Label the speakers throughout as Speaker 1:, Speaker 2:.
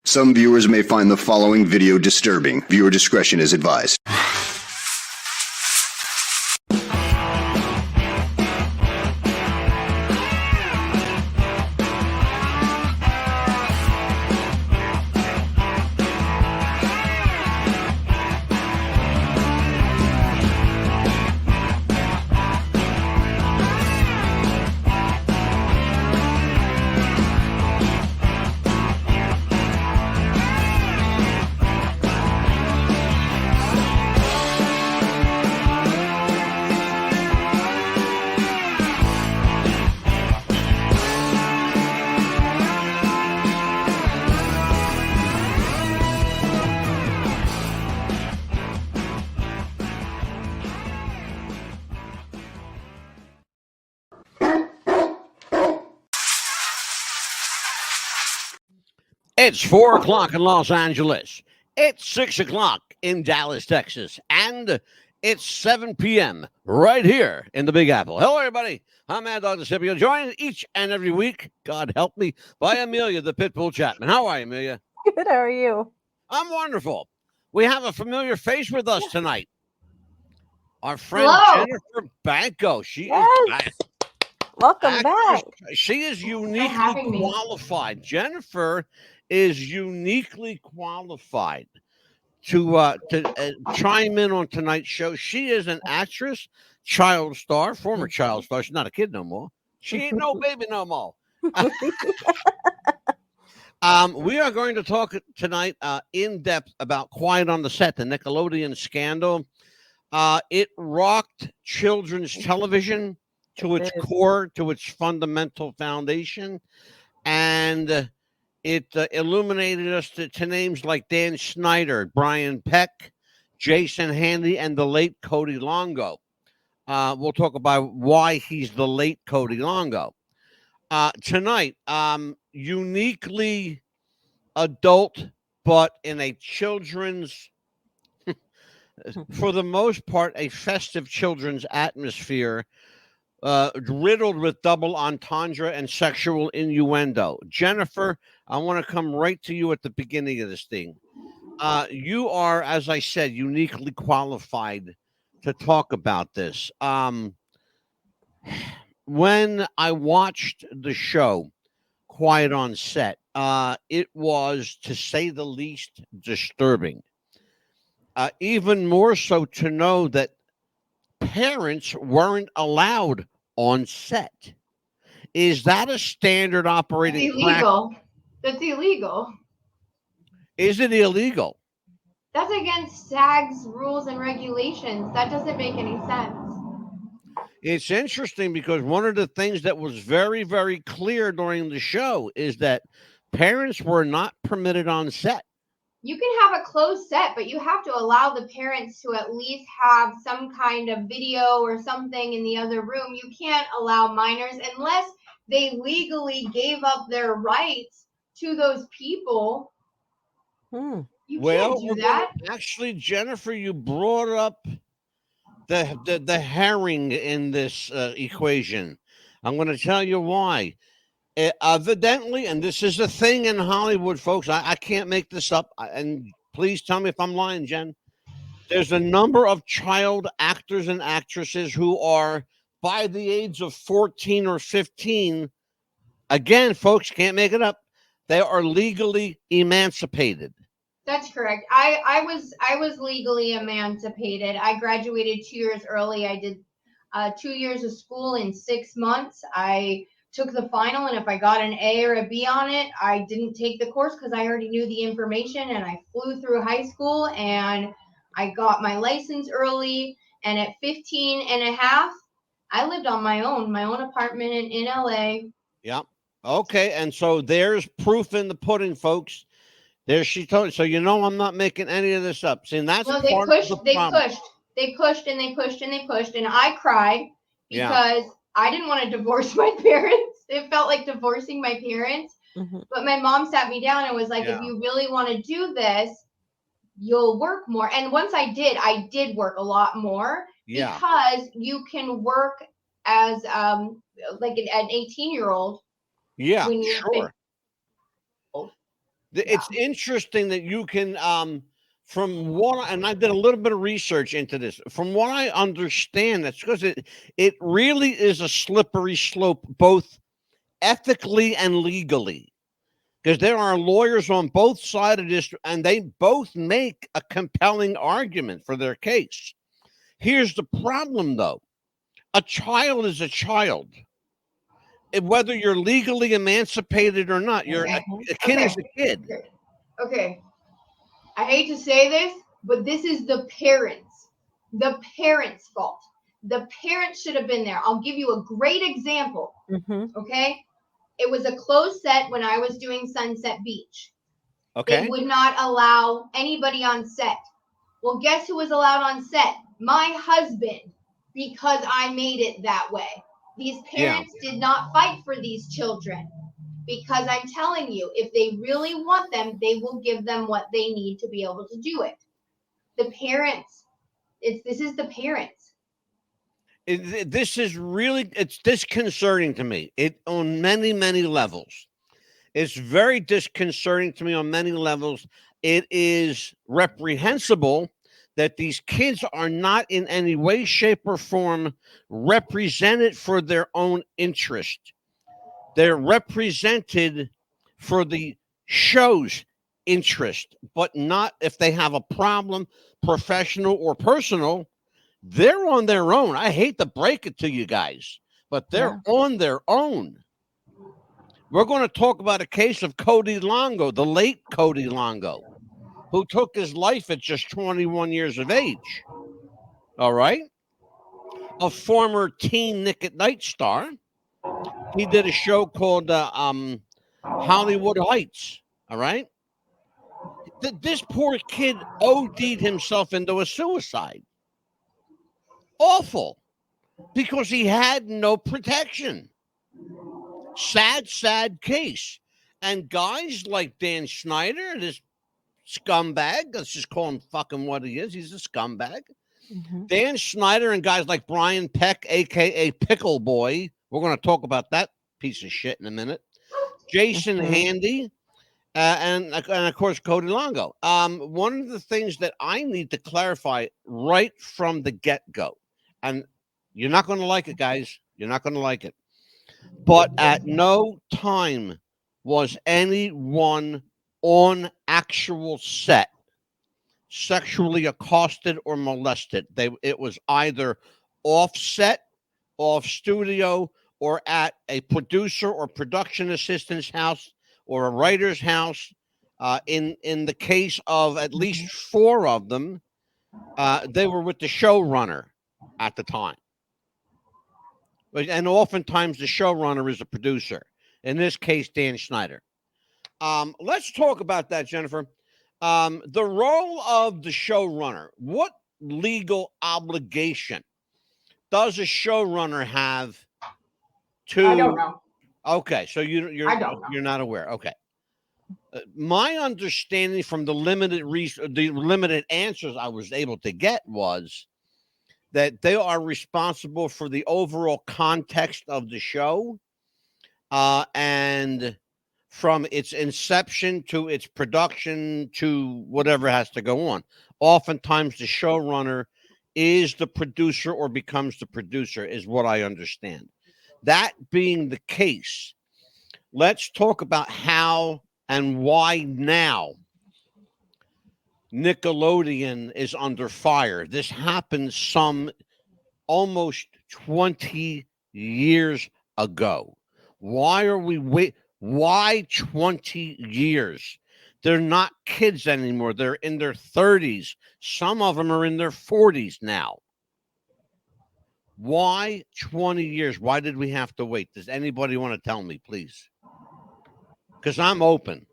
Speaker 1: Some viewers may find the following video disturbing. Viewer discretion is advised.
Speaker 2: It's 4 o'clock in Los Angeles. It's 6 o'clock in Dallas, Texas. And it's 7 p.m. right here in the Big Apple. Hello, everybody. I'm Mad Dog the Scipio, joined each and every week, God help me, by Amelia the Pitbull Chapman. How are you, Amelia?
Speaker 3: Good. How are you?
Speaker 2: I'm wonderful. We have a familiar face with us tonight. Our friend
Speaker 3: Hello.
Speaker 2: Jennifer Banco. She
Speaker 3: Yes.
Speaker 2: is back.
Speaker 3: Welcome back.
Speaker 2: She is uniquely qualified. Jennifer is uniquely qualified to chime in on tonight's show. She is an actress, child star, former child star. She's not a kid no more. She ain't no baby no more. We are going to talk tonight in depth about Quiet on the Set, the Nickelodeon scandal. It rocked children's television to its core, to its fundamental foundation, and it illuminated us to names like Dan Schneider, Brian Peck, Jason Handy, and the late Cody Longo. We'll talk about why he's the late Cody Longo. Tonight, uniquely adult, but in a children's, for the most part, a festive children's atmosphere, riddled with double entendre and sexual innuendo. Jennifer, I want to come right to you at the beginning of this thing. You are, as I said, uniquely qualified to talk about this. When I watched the show Quiet on Set, it was, to say the least, disturbing. Even more so to know that parents weren't allowed on set. Is that a standard operating
Speaker 4: That's illegal. That's illegal.
Speaker 2: Is it illegal?
Speaker 4: That's against SAG's rules and regulations. That doesn't make any sense.
Speaker 2: It's interesting because one of the things that was very, very clear during the show is that parents were not permitted on set.
Speaker 4: You can have a closed set, but you have to allow the parents to at least have some kind of video or something in the other room. You can't allow minors unless they legally gave up their rights to those people. You can't do that.
Speaker 2: Actually, Jennifer, you brought up the herring in this equation. I'm going to tell you why. Evidently, and this is a thing in Hollywood, folks, I can't make this up, and please tell me if I'm lying, Jen. There's a number of child actors and actresses who are, by the age of 14 or 15, again, folks, can't make it up, they are legally emancipated.
Speaker 4: That's correct. I was legally emancipated. I graduated 2 years early. I did 2 years of school in 6 months. I took the final, and if I got an A or a B on it, I didn't take the course because I already knew the information, and I flew through high school, and I got my license early. And at 15 and a half, I lived on my own apartment in LA.
Speaker 2: Yeah. Okay. And so there's proof in the pudding, folks. There she told you. So I'm not making any of this up. See, and that's
Speaker 4: they pushed, and I cried because I didn't want to divorce my parents. It felt like divorcing my parents. But my mom sat me down and was like, if you really want to do this, you'll work more. And once I did work a lot more because you can work as like an 18-year-old.
Speaker 2: Yeah, sure. It's interesting that you can, from what, and I did a little bit of research into this. From what I understand, that's because it really is a slippery slope, both ethically and legally, because there are lawyers on both sides of this, and they both make a compelling argument for their case. Here's the problem, though: a child is a child. Whether you're legally emancipated or not, a kid is a kid.
Speaker 4: Okay. I hate to say this, but this is the parents' fault. The parents should have been there. I'll give you a great example. Okay. It was a closed set when I was doing Sunset Beach.
Speaker 2: Okay.
Speaker 4: They would not allow anybody on set. Well, guess who was allowed on set? My husband, because I made it that way. These parents did not fight for these children, because I'm telling you, if they really want them, they will give them what they need to be able to do it. The parents, this is the parents.
Speaker 2: This is really, it's disconcerting to me. On many, many levels. It's very disconcerting to me on many levels. It is reprehensible that these kids are not in any way, shape, or form represented for their own interest. They're represented for the show's interest, but not if they have a problem, professional or personal. They're on their own. I hate to break it to you guys, but they're on their own. We're going to talk about a case of Cody Longo, the late Cody Longo, who took his life at just 21 years of age. All right. A former teen Nick at Night star. He did a show called Hollywood Heights. All right. This poor kid OD'd himself into a suicide. Awful. Because he had no protection. Sad, sad case. And guys like Dan Schneider, this scumbag, let's just call him fucking what he is. He's a scumbag. Dan Schneider and guys like Brian Peck, a.k.a. Pickle Boy. We're going to talk about that piece of shit in a minute. Jason Handy, and of course, Cody Longo. One of the things that I need to clarify right from the get-go, and you're not going to like it, guys. You're not going to like it. But at no time was anyone on actual set sexually accosted or molested. It was either off set, off studio, or at a producer or production assistant's house or a writer's house. In the case of at least 4 of them, they were with the showrunner at the time. And oftentimes the showrunner is a producer. In this case, Dan Schneider. Let's talk about that, Jennifer. The role of the showrunner. What legal obligation does a showrunner have to?
Speaker 4: I don't know.
Speaker 2: Okay, so you're not aware. Okay. My understanding from the limited answers I was able to get was that they are responsible for the overall context of the show, and from its inception to its production to whatever has to go on. Oftentimes, the showrunner is the producer or becomes the producer, is what I understand. That being the case, let's talk about how and why now Nickelodeon is under fire. This happened some almost 20 years ago. Why are we Why 20 years? They're not kids anymore. They're in their 30s. Some of them are in their 40s now. Why 20 years? Why did we have to wait? Does anybody want to tell me, please? Because I'm open.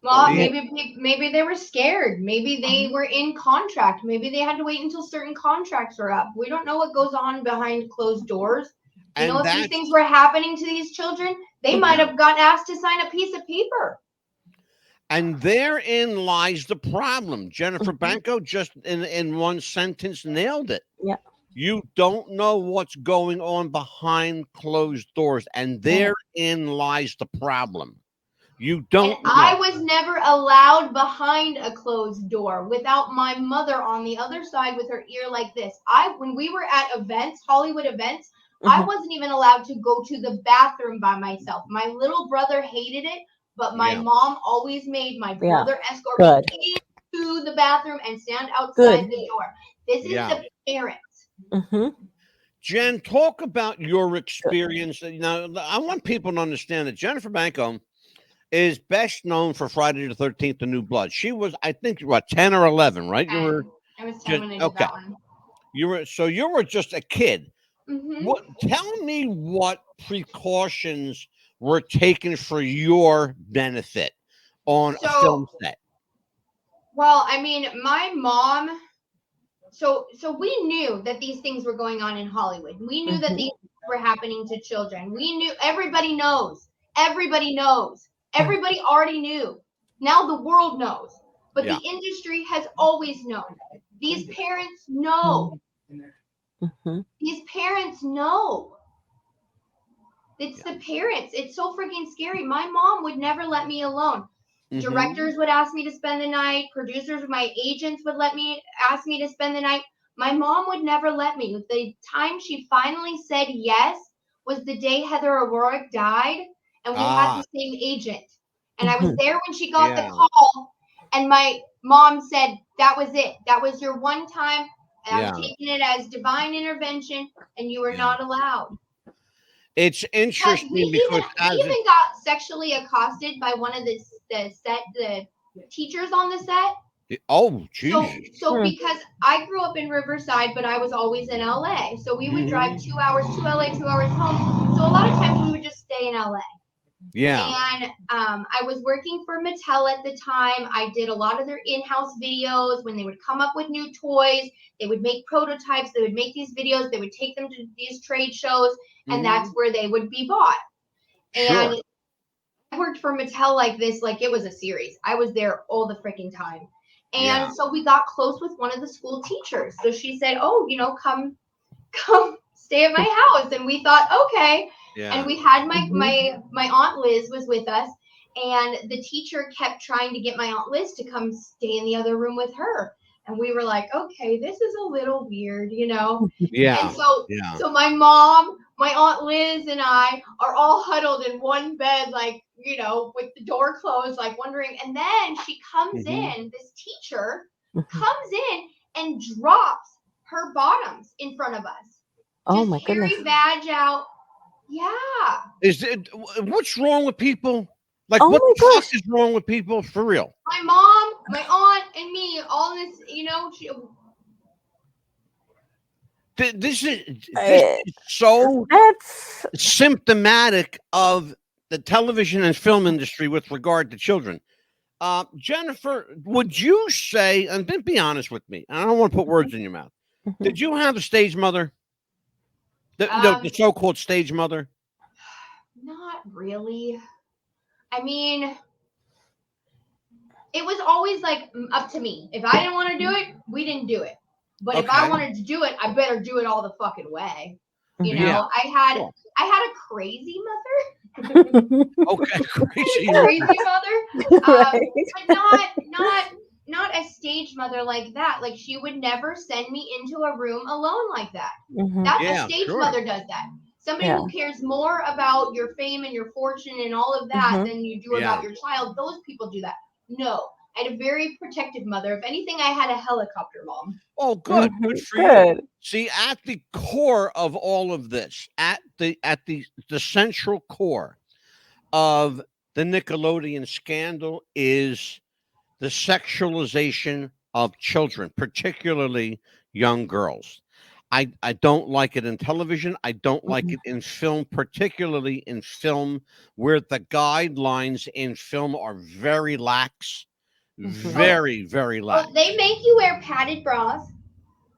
Speaker 4: Well, maybe they were scared. Maybe they were in contract. Maybe they had to wait until certain contracts were up. We don't know what goes on behind closed doors. You know, if these things were happening to these children, they might have gotten asked to sign a piece of paper.
Speaker 2: And therein lies the problem. Jennifer Banco just in one sentence nailed it.
Speaker 3: Yeah.
Speaker 2: You don't know what's going on behind closed doors, and therein lies the problem. You don't
Speaker 4: And I
Speaker 2: know.
Speaker 4: was never allowed behind a closed door without my mother on the other side with her ear like this. When we were at events, Hollywood events, I wasn't even allowed to go to the bathroom by myself. My little brother hated it, but my
Speaker 2: Yeah.
Speaker 4: mom always made my brother escort
Speaker 3: Good.
Speaker 4: me into the bathroom and stand outside the door. This is
Speaker 2: Yeah.
Speaker 4: the parents.
Speaker 2: Jen, talk about your experience. Now, I want people to understand that Jennifer Banco is best known for Friday the 13th, The New Blood. She was, I think, what, 10 or 11, right? You were
Speaker 4: I was 10
Speaker 2: just,
Speaker 4: when I did
Speaker 2: okay.
Speaker 4: that one.
Speaker 2: You were just a kid.
Speaker 4: Mm-hmm.
Speaker 2: Tell me what precautions were taken for your benefit on a film set.
Speaker 4: Well, I mean, my mom. So we knew that these things were going on in Hollywood. We knew that these things were happening to children. We knew. Everybody knows. Everybody knows. Everybody already knew. Now the world knows. But the industry has always known. These parents know. These parents know. It's the parents. It's so freaking scary. My mom would never let me alone. Directors would ask me to spend the night. Producers, my agents would ask me to spend the night. My mom would never let me. The time she finally said yes was the day Heather O'Rourke died, and we had the same agent. And I was there when she got the call, and my mom said, that was it. That was your one time, and I'm taking it as divine intervention, and you were not allowed.
Speaker 2: It's interesting
Speaker 4: we even got sexually accosted by one of the teachers on the set.
Speaker 2: Oh, Jesus.
Speaker 4: So because I grew up in Riverside, but I was always in LA. So we would drive 2 hours to LA, 2 hours home. So a lot of times we would just stay in LA.
Speaker 2: Yeah.
Speaker 4: And I was working for Mattel at the time. I did a lot of their in-house videos. When they would come up with new toys, they would make prototypes. They would make these videos. They would take them to these trade shows, and that's where they would be bought. And I worked for Mattel like this, like it was a series. I was there all the freaking time. And so we got close with one of the school teachers. So she said, oh, come stay at my house. And we thought, okay. Yeah. And we had my Aunt Liz was with us, and the teacher kept trying to get my Aunt Liz to come stay in the other room with her. And we were like, okay, this is a little weird, Yeah. And so my mom, my Aunt Liz, and I are all huddled in one bed, like, with the door closed, like wondering. And then she comes in, this teacher comes in and drops her bottoms in front of us.
Speaker 3: Oh, my goodness.
Speaker 4: Hairy badge out. Yeah.
Speaker 2: What's wrong with people? Like,
Speaker 3: oh
Speaker 2: what
Speaker 3: my
Speaker 2: the fuck
Speaker 3: gosh.
Speaker 2: is wrong with people? For real.
Speaker 4: My mom, my aunt, and me, all this,
Speaker 2: This is so symptomatic of the television and film industry with regard to children. Jennifer, would you say, and then be honest with me, I don't want to put words in your mouth. Did you have a stage mother? The so-called stage mother?
Speaker 4: Not really. I mean, it was always like up to me. If I didn't want to do it, we didn't do it. But if I wanted to do it, I better do it all the fucking way. I had a crazy mother.
Speaker 2: Okay, crazy
Speaker 4: mother. But not a stage mother like that. Like, she would never send me into a room alone like that. That's a stage mother does that. Somebody who cares more about your fame and your fortune and all of that than you do about your child. Those people do that. No, I had a very protective mother. If anything, I had a helicopter mom.
Speaker 2: Oh, good. Good for you. See, at the core of all of this, at the central core of the Nickelodeon scandal is the sexualization of children, particularly young girls. I don't like it in television. I don't like it in film, particularly in film where the guidelines in film are very lax. Very, very lax.
Speaker 4: Oh, they make you wear padded bras.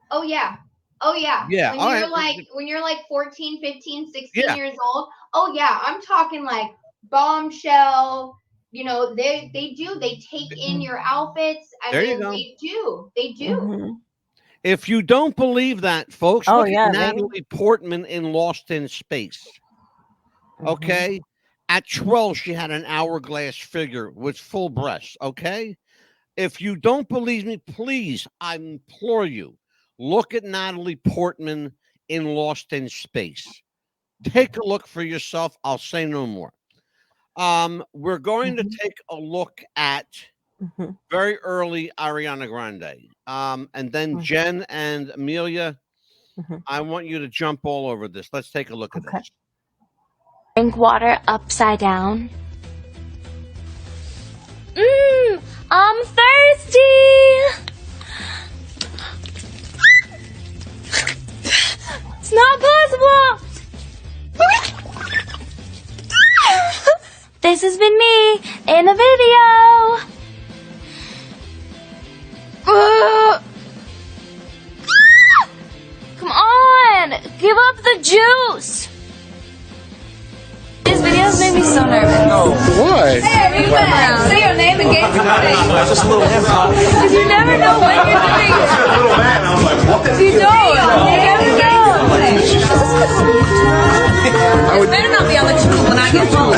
Speaker 4: Oh, yeah. Oh, yeah.
Speaker 2: Yeah.
Speaker 4: When you're like 14, 15, 16 years old. Oh, yeah. I'm talking like bombshell. They take in your outfits. They do.
Speaker 2: If you don't believe that, folks, look at Natalie Portman in Lost in Space. Okay. At 12, she had an hourglass figure with full breasts. Okay. If you don't believe me, please, I implore you, look at Natalie Portman in Lost in Space. Take a look for yourself. I'll say no more. We're going to take a look at very early Ariana Grande. And then Jen and Amelia, I want you to jump all over this. Let's take a look at this.
Speaker 5: Drink water upside down. I'm thirsty. It's not possible. This has been me in a video. Come on, give up the juice. These videos made me so nervous.
Speaker 6: Why?
Speaker 5: Hey, you better say your name and get something.
Speaker 6: Just a little
Speaker 5: Because you never know when you're doing it. You don't. You never know. This better not be on the tube when I get home.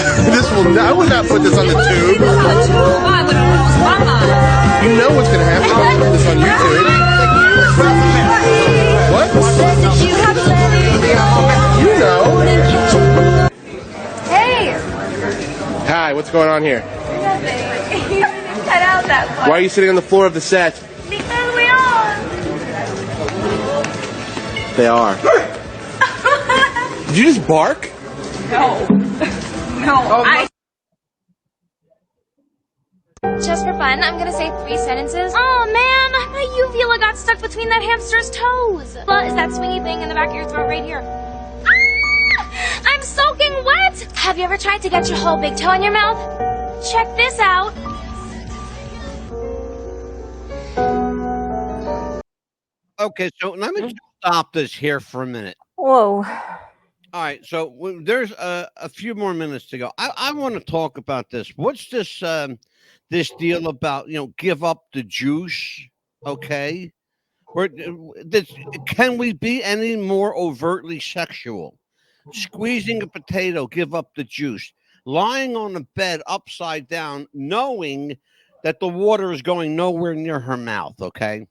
Speaker 6: I would not put this on the tube.
Speaker 5: Why would it cross my mind?
Speaker 6: You know what's going to happen if I put this on YouTube. What? You know.
Speaker 5: Hey!
Speaker 6: Hi, what's going on here?
Speaker 5: Nothing. You didn't cut out that part.
Speaker 6: Why are you sitting on the floor of the set?
Speaker 5: Because we are.
Speaker 6: They are. Did you just bark?
Speaker 5: No. No. Just for fun, I'm gonna say 3 sentences. Oh man, my uvula got stuck between that hamster's toes. But is that swingy thing in the back of your throat right here? Ah! I'm soaking wet! Have you ever tried to get your whole big toe in your mouth? Check this out.
Speaker 2: Okay, so let me stop this here for a minute.
Speaker 3: Whoa.
Speaker 2: All right, so there's a few more minutes to go. I want to talk about this. What's this this deal about, give up the juice, okay? Can we be any more overtly sexual? Squeezing a potato, give up the juice. Lying on the bed upside down, knowing that the water is going nowhere near her mouth, okay?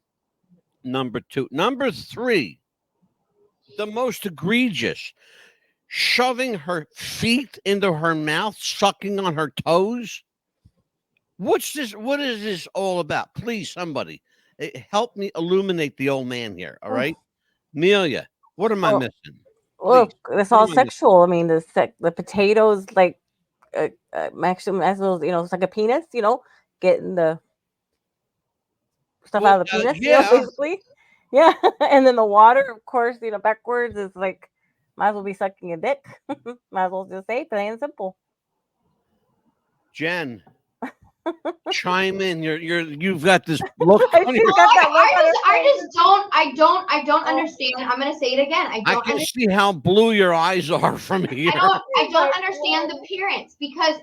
Speaker 2: Number 2. Number 3, the most egregious, shoving her feet into her mouth, sucking on her toes. What's this? What is this all about? Please, somebody, help me illuminate the old man here. All right, Amelia, what am I missing?
Speaker 3: Look, it's all
Speaker 2: Please.
Speaker 3: sexual. I mean, the potatoes, like, maximum as well, it's like a penis, getting the stuff out of the penis, basically. Yeah. And then the water, of course, backwards is like, might as well be sucking a dick. Might as well just say plain and simple.
Speaker 2: Jen, chime in. You've got this look.
Speaker 4: I don't understand. I'm gonna say it again. I
Speaker 2: can see how blue your eyes are from here.
Speaker 4: I don't understand the parents, because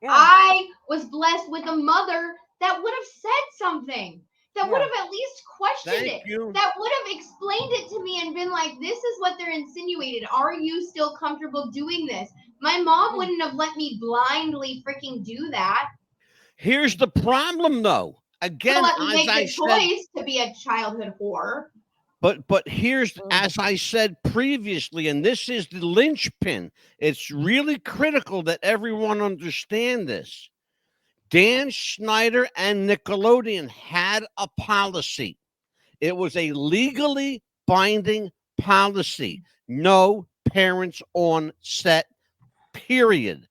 Speaker 4: I was blessed with a mother that would have said something, that would have at least questioned it, that would have explained it to me and been like, this is what they're insinuated. Are you still comfortable doing this? My mom wouldn't have let me blindly freaking do that.
Speaker 2: Here's the problem, though. Again,
Speaker 4: let me make
Speaker 2: as I
Speaker 4: the choice to be a childhood whore.
Speaker 2: But here's, as I said previously, and this is the linchpin. It's really critical that everyone understand this. Dan Schneider and Nickelodeon had a policy. It was a legally binding policy. No parents on set, period.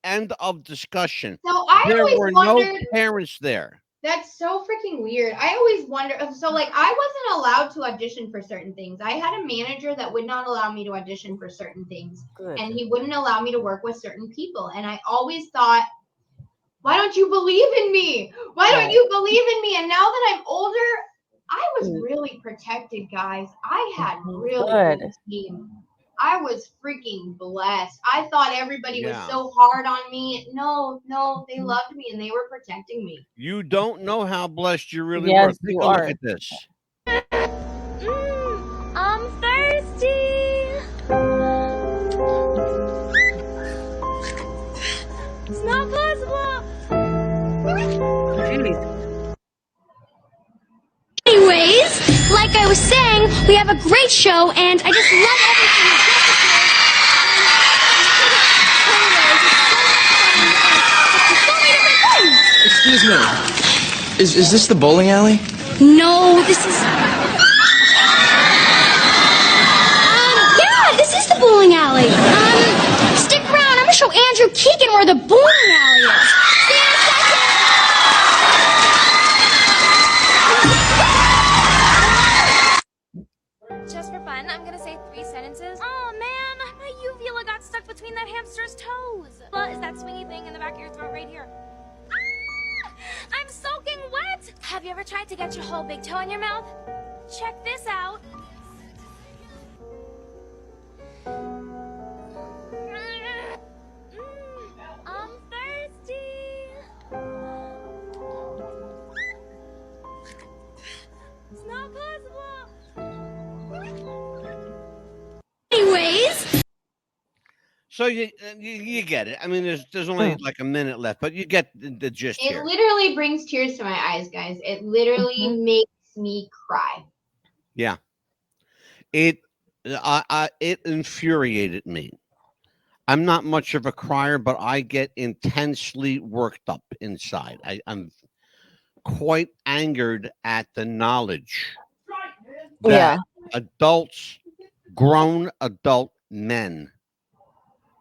Speaker 2: End of discussion.
Speaker 4: So
Speaker 2: there were no parents there.
Speaker 4: That's so freaking weird. I always wonder. So, like, I wasn't allowed to audition for certain things. I had a manager that would not allow me to audition for certain things.
Speaker 3: Good.
Speaker 4: And he wouldn't allow me to work with certain people. And I always thought, why don't you believe in me? Why don't you believe in me? And now that I'm older, I was really protected, guys. I had really good team. I was freaking blessed. I thought everybody was so hard on me. No, they loved me and they were protecting me.
Speaker 2: You don't know how blessed you really were. Take a look at this.
Speaker 5: I'm thirsty. It's not possible. Anyways, like I was saying, we have a great show, and I just love everything.
Speaker 7: Excuse me. Is this the bowling alley?
Speaker 5: No, this is... yeah, this is the bowling alley. Stick around. I'm gonna show Andrew Keegan where the bowling alley is. See you in a second. Just for fun, I'm gonna say 3 sentences. Oh man, my uvula got stuck between that hamster's toes. Is that swingy thing in the back of your throat right here? I'm soaking wet! Have you ever tried to get your whole big toe in your mouth? Check this out. I'm thirsty. It's not possible. Anyways.
Speaker 2: So you get it. I mean, there's only like a minute left, but you get the gist
Speaker 4: It
Speaker 2: here.
Speaker 4: literally brings tears to my eyes, guys. It literally makes me cry.
Speaker 2: Yeah. It infuriated me. I'm not much of a crier, but I get intensely worked up inside. I'm quite angered at the knowledge that adults, grown adult men,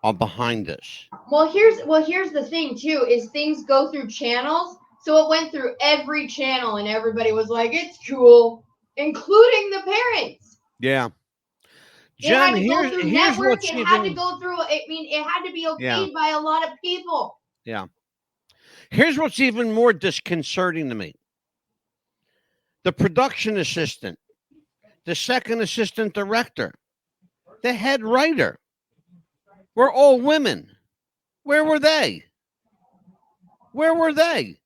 Speaker 2: are behind this.
Speaker 4: Well, here's the thing too, is things go through channels. So it went through every channel and everybody was like, it's cool, including the parents.
Speaker 2: Yeah.
Speaker 4: It had
Speaker 2: Jen,
Speaker 4: to go through
Speaker 2: here's
Speaker 4: network.
Speaker 2: what's
Speaker 4: It had to
Speaker 2: even,
Speaker 4: go through, I mean, it had to be okayed
Speaker 2: Yeah.
Speaker 4: by a lot of people.
Speaker 2: yeah. Here's what's even more disconcerting to me. The production assistant, the second assistant director, the head writer were all women. Where were they? Where were they?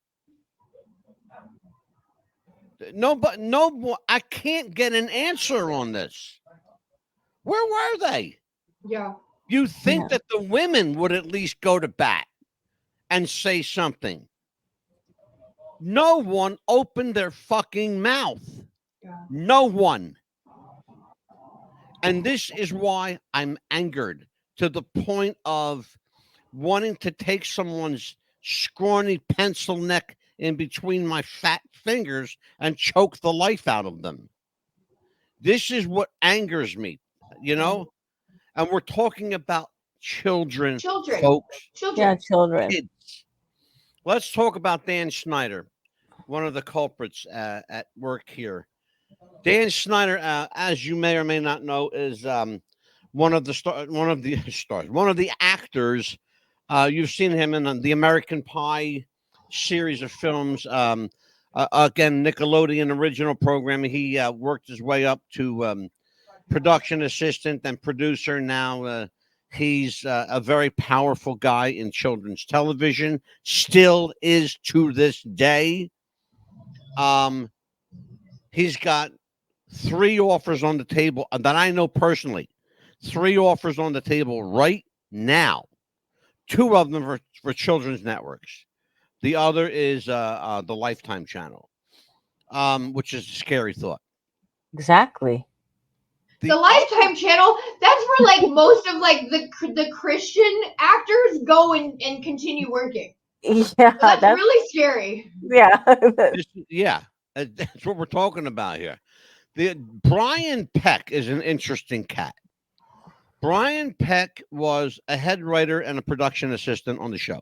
Speaker 2: No, I can't get an answer on this. Where were they?
Speaker 4: Yeah.
Speaker 2: You think that the women would at least go to bat and say something. No one opened their fucking mouth.
Speaker 4: Yeah.
Speaker 2: No one. And this is why I'm angered to the point of wanting to take someone's scrawny pencil neck in between my fat fingers and choke the life out of them. This is what angers me, you know? And we're talking about children, folks.
Speaker 3: Yeah, children.
Speaker 2: Kids. Let's talk about Dan Schneider, one of the culprits at work here. Dan Schneider, as you may or may not know, is one of the actors. You've seen him in the American Pie series of films. Again, Nickelodeon original programming. He worked his way up to production assistant and producer. Now he's a very powerful guy in children's television. Still is to this day. He's got 3 offers on the table that I know personally. 3 offers on the table right now. 2 of them for children's networks. The other is the Lifetime channel, which is a scary thought.
Speaker 3: Exactly.
Speaker 4: The Lifetime channel, that's where like most of like the Christian actors go and continue working.
Speaker 3: Yeah,
Speaker 4: that's really scary.
Speaker 3: Yeah.
Speaker 2: That's what we're talking about here. Brian Peck is an interesting cat. Brian Peck was a head writer and a production assistant on the show.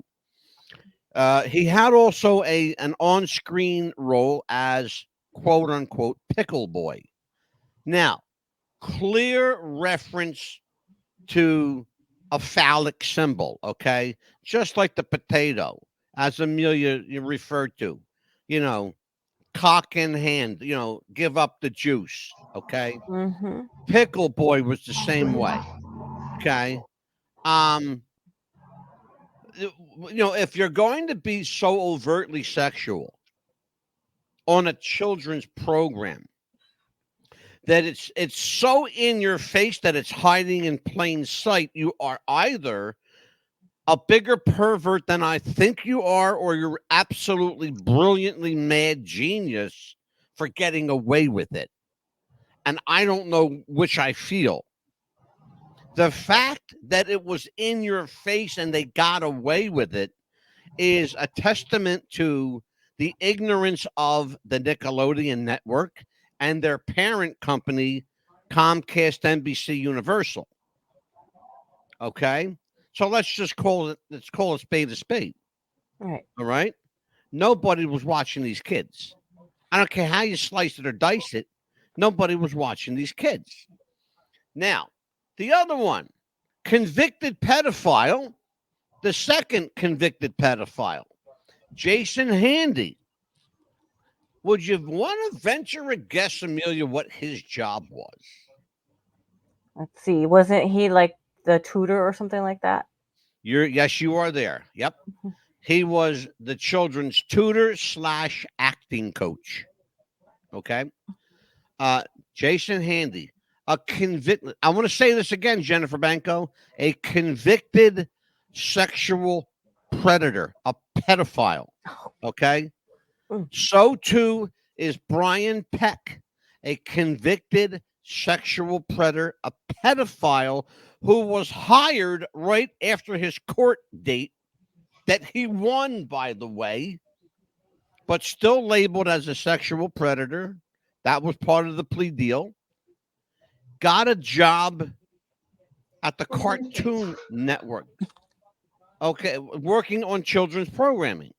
Speaker 2: He had also an on-screen role as quote unquote pickle boy. Now, clear reference to a phallic symbol, okay? Just like the potato, as Amelia you referred to, cock in hand, give up the juice, okay?
Speaker 3: Mm-hmm.
Speaker 2: Pickle boy was the same way, okay? If you're going to be so overtly sexual on a children's program that it's so in your face that it's hiding in plain sight, you are either a bigger pervert than I think you are, or you're absolutely brilliantly mad genius for getting away with it. And I don't know which I feel. The fact that it was in your face and they got away with it is a testament to the ignorance of the Nickelodeon network and their parent company, Comcast, NBC Universal. Okay? So let's call a spade a spade.
Speaker 3: Right.
Speaker 2: All right? Nobody was watching these kids. I don't care how you slice it or dice it. Nobody was watching these kids. Now, the other one, convicted pedophile, the second convicted pedophile, Jason Handy. Would you want to venture a guess, Amelia, what his job was?
Speaker 3: Let's see. Wasn't he like the tutor or something like that?
Speaker 2: Yes, you are there. Yep. He was the children's tutor / acting coach. Okay. Jason Handy, a convicted, I want to say this again, Jennifer Banco, a convicted sexual predator, a pedophile. Okay. So too is Brian Peck, a convicted sexual predator, a pedophile who was hired right after his court date that he won, by the way, but still labeled as a sexual predator. That was part of the plea deal. Got a job at the Cartoon Network. Okay, working on children's programming.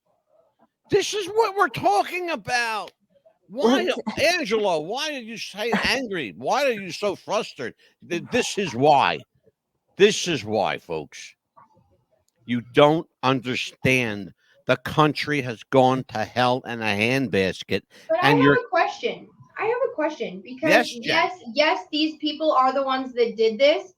Speaker 2: This is what we're talking about. Why, Angelo, why are you so angry? Why are you so frustrated? This is why. This is why, folks. You don't understand. The country has gone to hell in a handbasket.
Speaker 4: But I have a question. Because yes, these people are the ones that did this,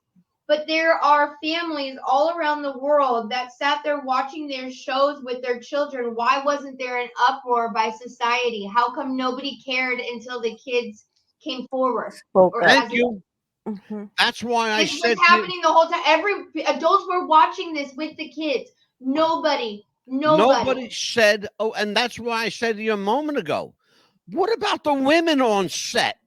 Speaker 4: but there are families all around the world that sat there watching their shows with their children. Why wasn't there an uproar by society? How come nobody cared until the kids came forward?
Speaker 2: Thank you. That's why I said
Speaker 4: this was happening the whole time. Every adults were watching this with the kids. Nobody
Speaker 2: said. Oh, and that's why I said to you a moment ago. What about the women on set?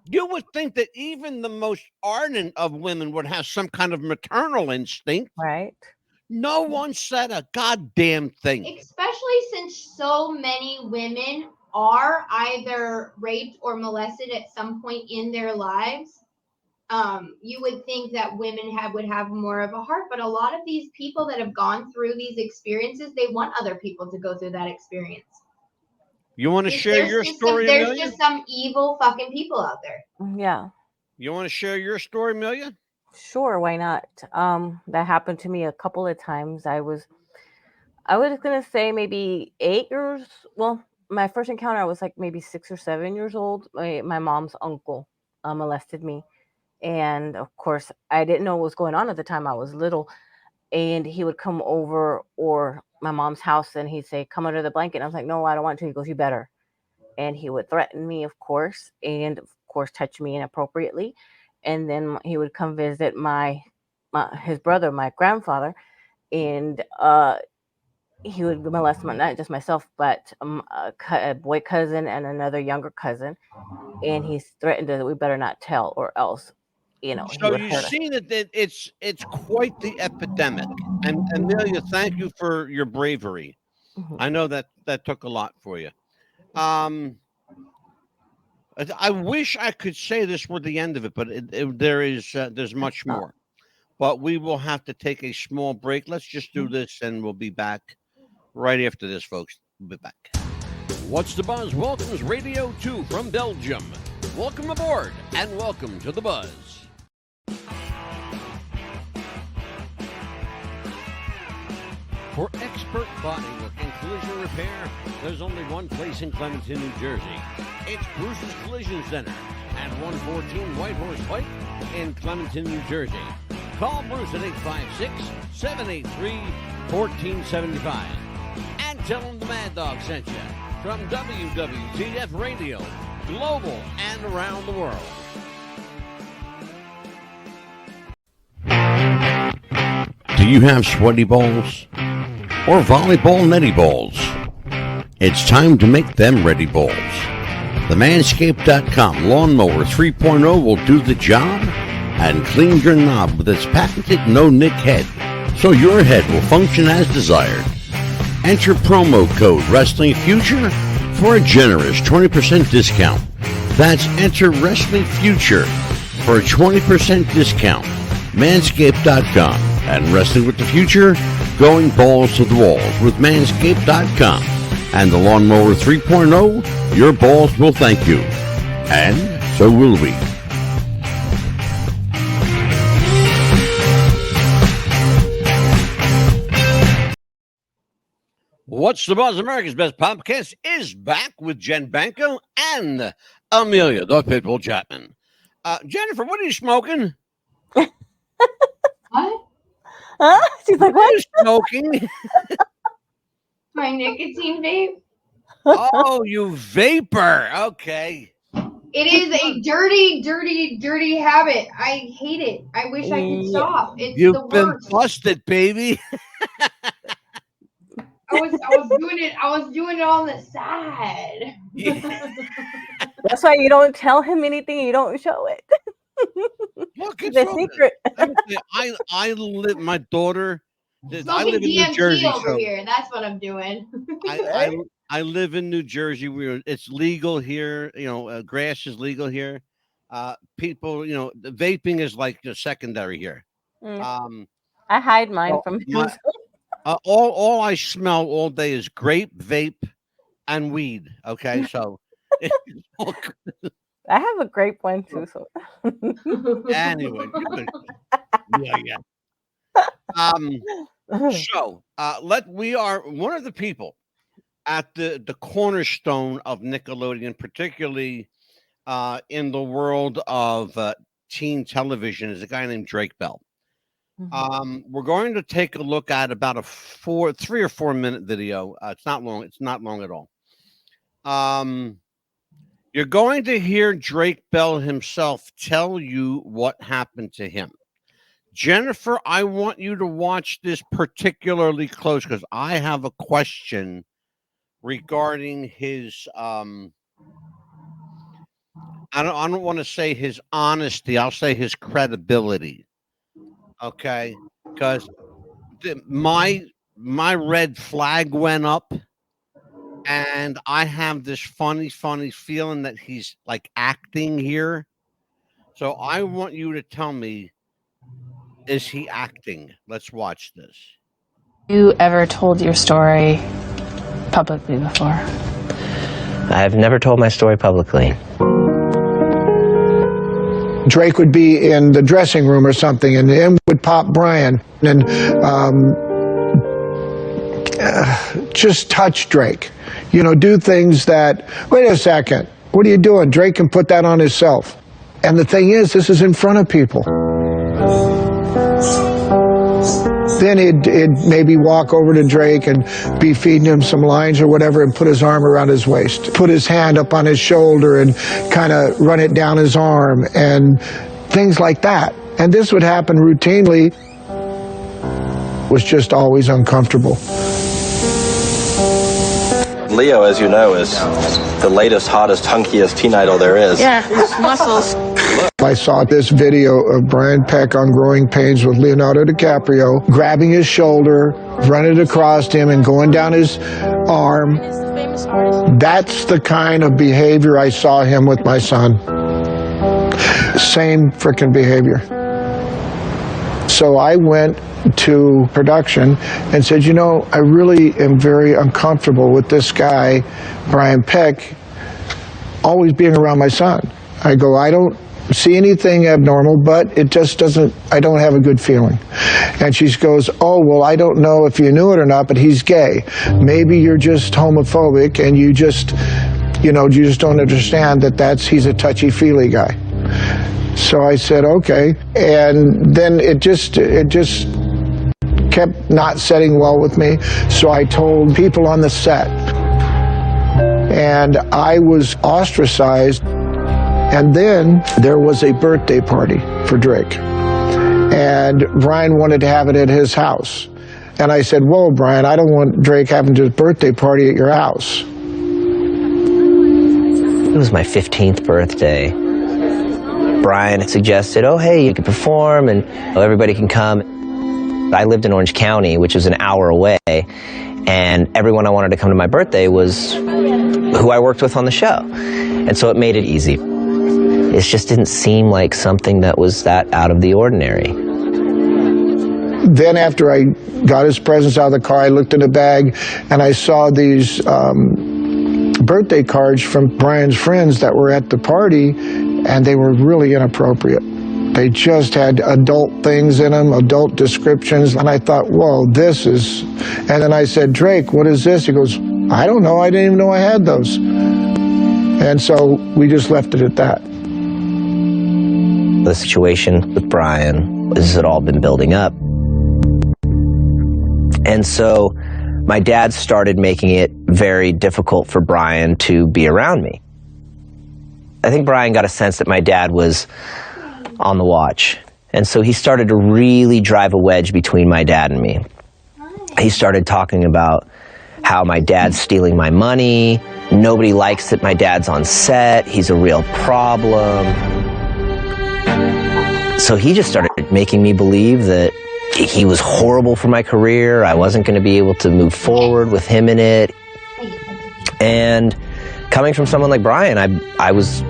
Speaker 2: You would think that even the most ardent of women would have some kind of maternal instinct.
Speaker 3: Right.
Speaker 2: No one said a goddamn thing.
Speaker 4: Especially since so many women are either raped or molested at some point in their lives. You would think that women would have more of a heart, but a lot of these people that have gone through these experiences, they want other people to go through that experience.
Speaker 2: You want to share your story,
Speaker 4: There's
Speaker 2: Amelia?
Speaker 4: just some evil fucking people out there.
Speaker 3: Yeah.
Speaker 2: You want to share your story, Amelia?
Speaker 3: Sure, why not? That happened to me a couple of times. I was gonna say maybe 8 years. Well, my first encounter, I was like maybe 6 or 7 years old. My mom's uncle molested me, and of course, I didn't know what was going on at the time. I was little, and he would come over or my mom's house, and he'd say, "Come under the blanket." And I was like, "No, I don't want to." He goes, "You better." And he would threaten me, of course, and of course touch me inappropriately. And then he would come visit his brother, my grandfather, and he would molest not just myself, but a boy cousin and another younger cousin. And he threatened that we better not tell, or else,
Speaker 2: So you see that it's quite the epidemic. And Amelia, thank you for your bravery.
Speaker 3: Mm-hmm.
Speaker 2: I know that took a lot for you. I wish I could say this were the end of it, but there's much more. But we will have to take a small break. Let's just do this, and we'll be back right after this, folks. We'll be back. What's the Buzz? Welcomes Radio 2 from Belgium. Welcome aboard, and welcome to the Buzz. For expert bodywork and collision repair, there's only one place in Clementon, New Jersey. It's Bruce's Collision Center at 114 White Horse Pike in Clementon, New Jersey. Call Bruce at 856-783-1475. And tell him the Mad Dog sent you from WWTF Radio, global and around the world.
Speaker 8: Do
Speaker 2: you have sweaty balls or volleyball netty balls? It's time to make them ready balls. The Manscaped.com Lawnmower 3.0 will do the job and clean your knob with its patented no-nick head, so your head will function as desired. Enter promo code Wrestling Future for a generous 20% discount. That's enter Wrestling Future for a 20% discount. Manscaped.com and Wrestling with the Future, going balls to the walls with Manscaped.com and the Lawnmower 3.0. Your balls will thank you, and so will we. What's the Buzz? America's Best Podcast is back with Jen Banco and Amelia, the Pitbull Chapman. Jennifer, what are you smoking?
Speaker 4: What?
Speaker 3: Huh? She's like,
Speaker 2: What are
Speaker 3: what?
Speaker 2: you smoking?
Speaker 4: My nicotine vape.
Speaker 2: Oh, you vapor. Okay.
Speaker 4: It is a dirty, dirty, dirty habit. I hate it. I wish I could
Speaker 3: Yeah.
Speaker 4: stop. It's the
Speaker 2: You've been
Speaker 4: worst.
Speaker 2: busted, baby.
Speaker 4: I was doing it on the side.
Speaker 2: Yeah.
Speaker 3: That's why you don't tell him anything. You don't show it.
Speaker 2: Look,
Speaker 3: It's
Speaker 2: it's
Speaker 3: a secret.
Speaker 2: I live. My daughter. I
Speaker 4: Smoking
Speaker 2: live in New
Speaker 4: DMT
Speaker 2: Jersey.
Speaker 4: over
Speaker 2: So
Speaker 4: here. That's what I'm doing.
Speaker 2: I live in New Jersey. It's legal here. You know, grass is legal here. People, you know, the vaping is like secondary here.
Speaker 3: Mm. I hide mine
Speaker 2: well,
Speaker 3: from him.
Speaker 2: my- all I smell all day is grape, vape, and weed. Okay, so
Speaker 3: I have a grape one too. So
Speaker 2: anyway, yeah. So we are one of the people at the cornerstone of Nickelodeon, particularly in the world of teen television, is a guy named Drake Bell. We're going to take a look at about a 3 or 4 minute video. It's not long. It's not long at all. You're going to hear Drake Bell himself tell you what happened to him. Jennifer, I want you to watch this particularly close because I have a question regarding his I don't want to say his honesty. I'll say his credibility. Okay, because my red flag went up, and I have this funny feeling that he's like acting here. So I want you to tell me, is he acting? Let's watch this.
Speaker 8: You ever told your story publicly before?
Speaker 9: I've never told my story publicly.
Speaker 10: Drake would be in the dressing room or something, and in would pop Brian and just touch Drake. You know, do things that, wait a second, what are you doing? Drake can put that on himself. And the thing is, this is in front of people. Then he'd maybe walk over to Drake and be feeding him some lines or whatever and put his arm around his waist, put his hand up on his shoulder and kind of run it down his arm and things like that. And this would happen routinely. It was just always uncomfortable.
Speaker 9: Leo, as you know, is the latest, hottest, hunkiest teen idol there is.
Speaker 8: Yeah, muscles.
Speaker 10: I saw this video of Brian Peck on Growing Pains with Leonardo DiCaprio, grabbing his shoulder, running across him and going down his arm. That's the kind of behavior I saw him with my son. Same frickin' behavior. So I went to production and said, you know, I really am very uncomfortable with this guy, Brian Peck, always being around my son. I go, I don't see anything abnormal, but it just doesn't, I don't have a good feeling. And she goes, oh, well, I don't know if you knew it or not, but he's gay. Maybe you're just homophobic and you just, you know, you just don't understand that he's a touchy-feely guy. So I said, okay. And then it just kept not setting well with me. So I told people on the set. And I was ostracized. And then there was a birthday party for Drake. and Brian wanted to have it at his house. And I said, whoa, Brian, I don't want Drake having his birthday party at your house.
Speaker 11: It was my 15th birthday. Brian suggested, oh, hey, you can perform and everybody can come. I lived in Orange County, which was an hour away, and everyone I wanted to come to my birthday was who I worked with on the show. And so it made it easy. It just didn't seem like something that was that out of the ordinary.
Speaker 10: Then after I got his presents out of the car, I looked in the bag and I saw these birthday cards from Brian's friends that were at the party, and they were really inappropriate. They just had adult things in them, adult descriptions, and I thought, whoa, this is... And then I said, Drake, what is this? He goes, I don't know, I didn't even know I had those. And so we just left it at that.
Speaker 11: The situation with Brian, this had all been building up. And so my dad started making it very difficult for Brian to be around me. I think Brian got a sense that my dad was on the watch. And so he started to really drive a wedge between my dad and me. He started talking about how my dad's stealing my money. Nobody likes that my dad's on set. He's a real problem. So he just started making me believe that he was horrible for my career. I wasn't going to be able to move forward with him in it. And coming from someone like Brian, I was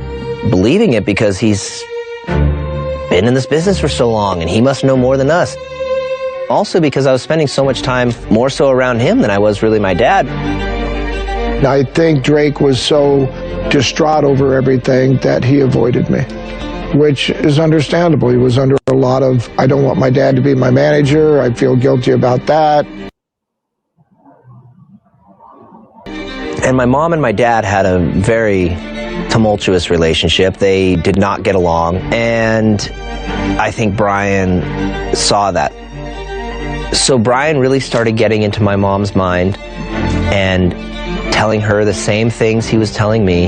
Speaker 11: believing it because he's been in this business for so long and he must know more than us. Also because I was spending so much time more so around him than I was really my dad.
Speaker 10: I think Drake was so distraught over everything that he avoided me, which is understandable. He was under a lot of, I don't want my dad to be my manager, I feel guilty about that.
Speaker 11: And my mom and my dad had a very tumultuous relationship. They did not get along, and I think Brian saw that. So Brian really started getting into my mom's mind and telling her the same things he was telling me.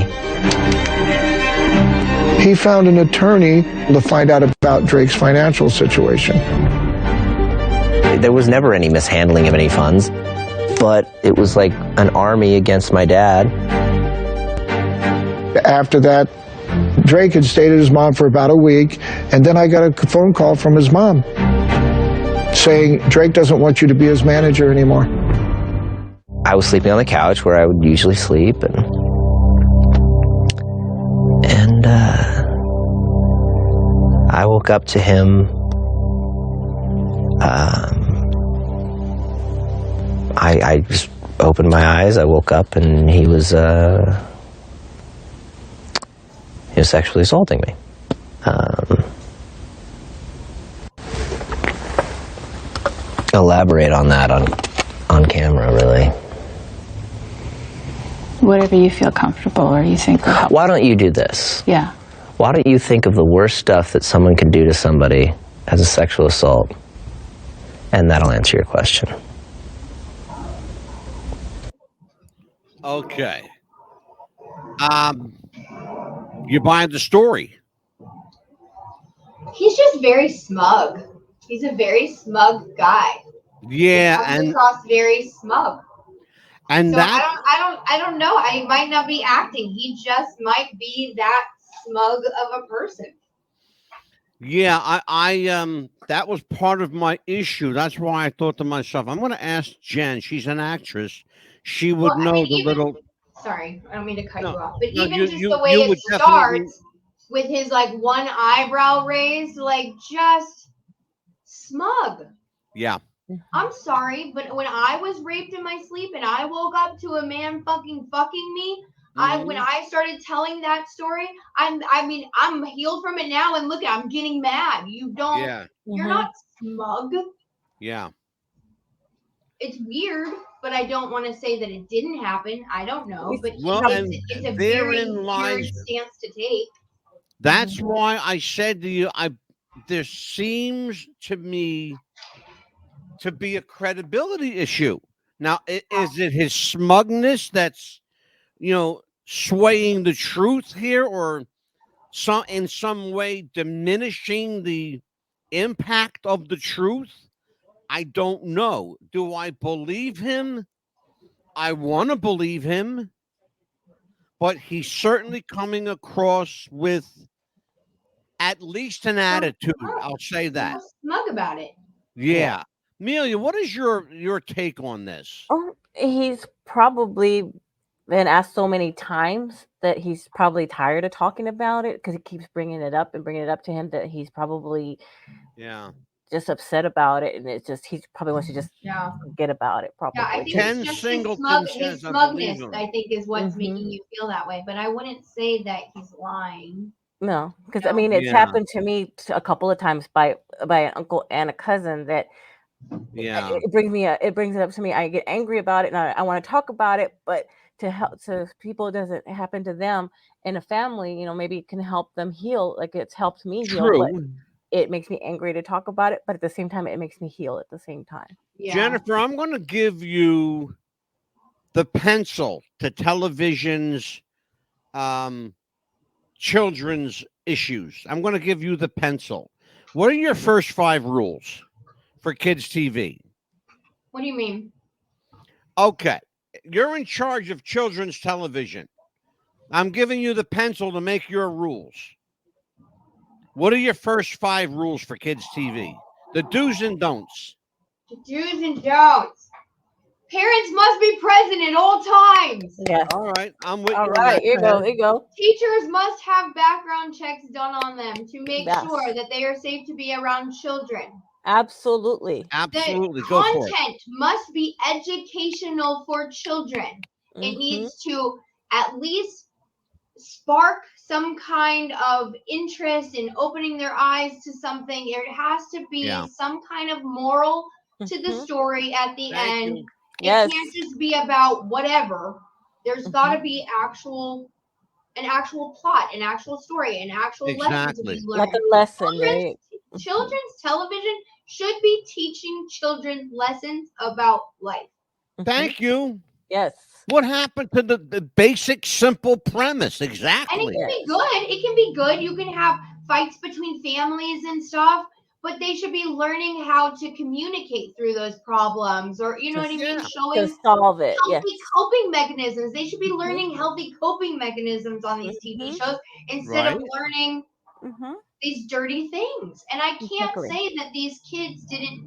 Speaker 10: He found an attorney to find out about Drake's financial situation.
Speaker 11: There was never any mishandling of any funds, but it was like an army against my dad.
Speaker 10: After that, Drake had stayed at his mom for about a week, and then I got a phone call from his mom saying, Drake doesn't want you to be his manager anymore.
Speaker 11: I was sleeping on the couch where I would usually sleep, and I woke up to him. I just opened my eyes, I woke up, and he was sexually assaulting me. Elaborate on that on camera, really.
Speaker 8: Whatever you feel comfortable or you think will help.
Speaker 11: Why don't you do this?
Speaker 8: Yeah.
Speaker 11: Why don't you think of the worst stuff that someone can do to somebody as a sexual assault, and that'll answer your question.
Speaker 2: Okay. You buying the story?
Speaker 4: He's just very smug. He's a very smug guy.
Speaker 2: Yeah,
Speaker 4: He comes
Speaker 2: and
Speaker 4: across very smug.
Speaker 2: and
Speaker 4: So
Speaker 2: that
Speaker 4: I don't know. I might not be acting. He just might be that smug of a person.
Speaker 2: yeah, I that was part of my issue. That's why I thought to myself, I'm going to ask Jen. She's an actress. She would
Speaker 4: Well, I
Speaker 2: know
Speaker 4: mean,
Speaker 2: the
Speaker 4: even-
Speaker 2: little.
Speaker 4: Sorry, I don't mean to cut
Speaker 2: No,
Speaker 4: you off, but
Speaker 2: no,
Speaker 4: even
Speaker 2: you-
Speaker 4: just
Speaker 2: you-
Speaker 4: the way
Speaker 2: you
Speaker 4: it
Speaker 2: would definitely-
Speaker 4: starts with his like one eyebrow raised, like just smug.
Speaker 2: Yeah.
Speaker 4: I'm sorry, but when I was raped in my sleep and I woke up to a man fucking me, when I started telling that story, I'm healed from it now, and look, I'm getting mad. You don't.
Speaker 2: Yeah.
Speaker 4: You're not smug.
Speaker 2: Yeah.
Speaker 4: It's weird, but I don't want to say that it didn't happen. I don't know, but
Speaker 2: Well, and
Speaker 4: it's a very
Speaker 2: therein
Speaker 4: weird
Speaker 2: lies-
Speaker 4: stance to take.
Speaker 2: That's why I said to you, there seems to me to be a credibility issue. Now, is it his smugness that's, swaying the truth here, or in some way diminishing the impact of the truth, I don't know. Do I believe him? I want to believe him, but he's certainly coming across with at least an attitude. I'll say that.
Speaker 4: Smug about it.
Speaker 2: Yeah. Amelia, what is your take on this?
Speaker 3: He's probably been asked so many times that he's probably tired of talking about it because he keeps bringing it up to him that he's probably just upset about it, and it's just he probably wants to just forget about it. Probably.
Speaker 4: Yeah, I think it's just his smugness. I think is what's making you feel that way. But I wouldn't say that he's lying.
Speaker 3: No, because I mean, it's happened to me a couple of times by an uncle and a cousin that. It brings it up to me. I get angry about it, and I want to talk about it, but to help so people it doesn't happen to them in a family, you know, maybe it can help them heal. Like it's helped me heal. But it makes me angry to talk about it, but at the same time, it makes me heal at the same time.
Speaker 2: Yeah. Jennifer, I'm going to give you the pencil to television's children's issues. I'm going to give you the pencil. What are your first 5 rules for kids TV?
Speaker 4: What do you mean?
Speaker 2: Okay. You're in charge of children's television. I'm giving you the pencil to make your rules. What are your first 5 rules for kids TV? The do's and don'ts.
Speaker 4: The do's and don'ts. Parents must be present at all times.
Speaker 3: Yeah.
Speaker 2: All right. I'm with you.
Speaker 3: All right. Here you go.
Speaker 4: Teachers must have background checks done on them to make sure that they are safe to be around children.
Speaker 3: Absolutely.
Speaker 2: Absolutely.
Speaker 4: The
Speaker 2: Go for it.
Speaker 4: content must be educational for children. It needs to at least spark some kind of interest in opening their eyes to something. There has to be some kind of moral to the story at the end. It can't just be about whatever. There's got to be an actual plot, an actual story, an actual lesson to be learned.
Speaker 3: Like a lesson, right?
Speaker 4: Children's television should be teaching children lessons about life.
Speaker 2: Thank you.
Speaker 3: Yes.
Speaker 2: What happened to the basic, simple premise? Exactly.
Speaker 4: And it can be good. It can be good. You can have fights between families and stuff, but they should be learning how to communicate through those problems, or you know what I mean, showing
Speaker 3: to solve it.
Speaker 4: Healthy coping mechanisms. They should be learning healthy coping mechanisms on these TV shows instead of learning these dirty things. And I can't say that these kids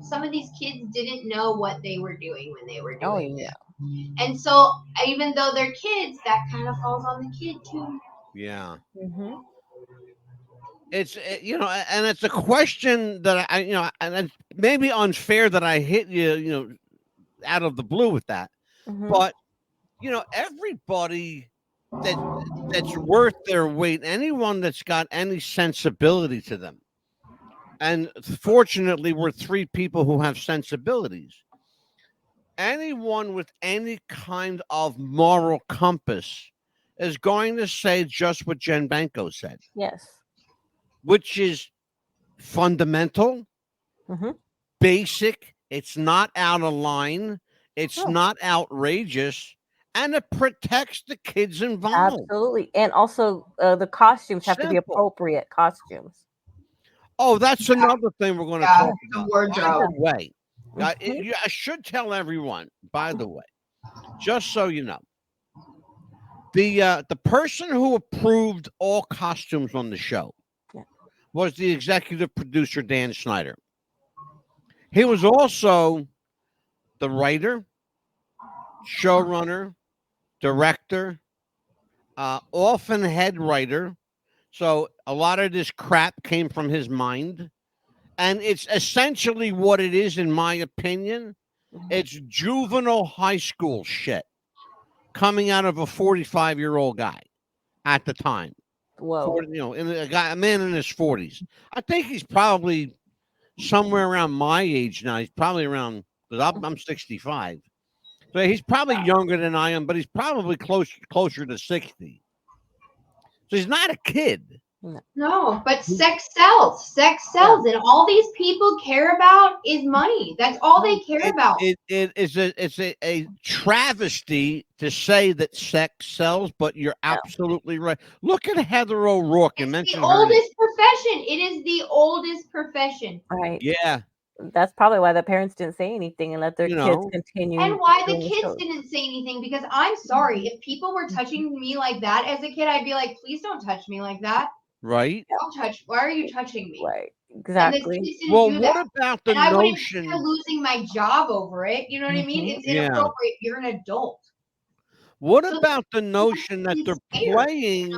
Speaker 4: some of these kids didn't know what they were doing when they were doing it. And so even though they're kids, that kind of falls on the kid too.
Speaker 2: Yeah. It's, you know, and it's a question that I, you know, and it's maybe unfair that I hit you, you know, out of the blue with that. But, you know, everybody that's worth their weight, anyone that's got any sensibility to them. And fortunately, we're 3 people who have sensibilities. Anyone with any kind of moral compass is going to say just what Jen Banco said.
Speaker 3: Yes.
Speaker 2: Which is fundamental, basic. It's not out of line. It's not outrageous. And it protects the kids involved.
Speaker 3: Absolutely. And also the costumes have to be appropriate costumes.
Speaker 2: Oh, that's another thing we're going to talk about.
Speaker 4: Wardrobe.
Speaker 2: By the way, I should tell everyone, by the way, just so you know, the person who approved all costumes on the show was the executive producer, Dan Schneider. He was also the writer, showrunner, director, often head writer. So a lot of this crap came from his mind. And it's essentially what it is, in my opinion. It's juvenile high school shit coming out of a 45-year-old guy at the time.
Speaker 3: Whoa.
Speaker 2: 40, you know, a man in his 40s. I think he's probably somewhere around my age now. He's probably around, because I'm 65. So he's probably younger than I am, but he's probably closer to 60. So he's not a kid.
Speaker 4: No, but sex sells. Sex sells, and all these people care about is money. That's all they care about.
Speaker 2: It's a travesty to say that sex sells, but you're absolutely right. Look at Heather O'Rourke and
Speaker 4: It's
Speaker 2: mention
Speaker 4: the
Speaker 2: her name.
Speaker 4: oldest profession. It is the oldest profession.
Speaker 3: Right.
Speaker 2: Yeah.
Speaker 3: That's probably why the parents didn't say anything and let their kids continue.
Speaker 4: And why the
Speaker 3: doing
Speaker 4: kids
Speaker 3: shows.
Speaker 4: didn't say anything, because I'm sorry, if people were touching me like that as a kid, I'd be like, please don't touch me like that.
Speaker 2: Right.
Speaker 4: Why are you touching me?
Speaker 3: Right.
Speaker 4: Exactly.
Speaker 3: Exactly.
Speaker 4: And the kids didn't
Speaker 2: Well,
Speaker 4: do
Speaker 2: what
Speaker 4: that.
Speaker 2: about the
Speaker 4: and I wouldn't
Speaker 2: notion?
Speaker 4: be losing my job over it. You know what I mean? It's inappropriate. You're an adult.
Speaker 2: What about the notion that they're playing?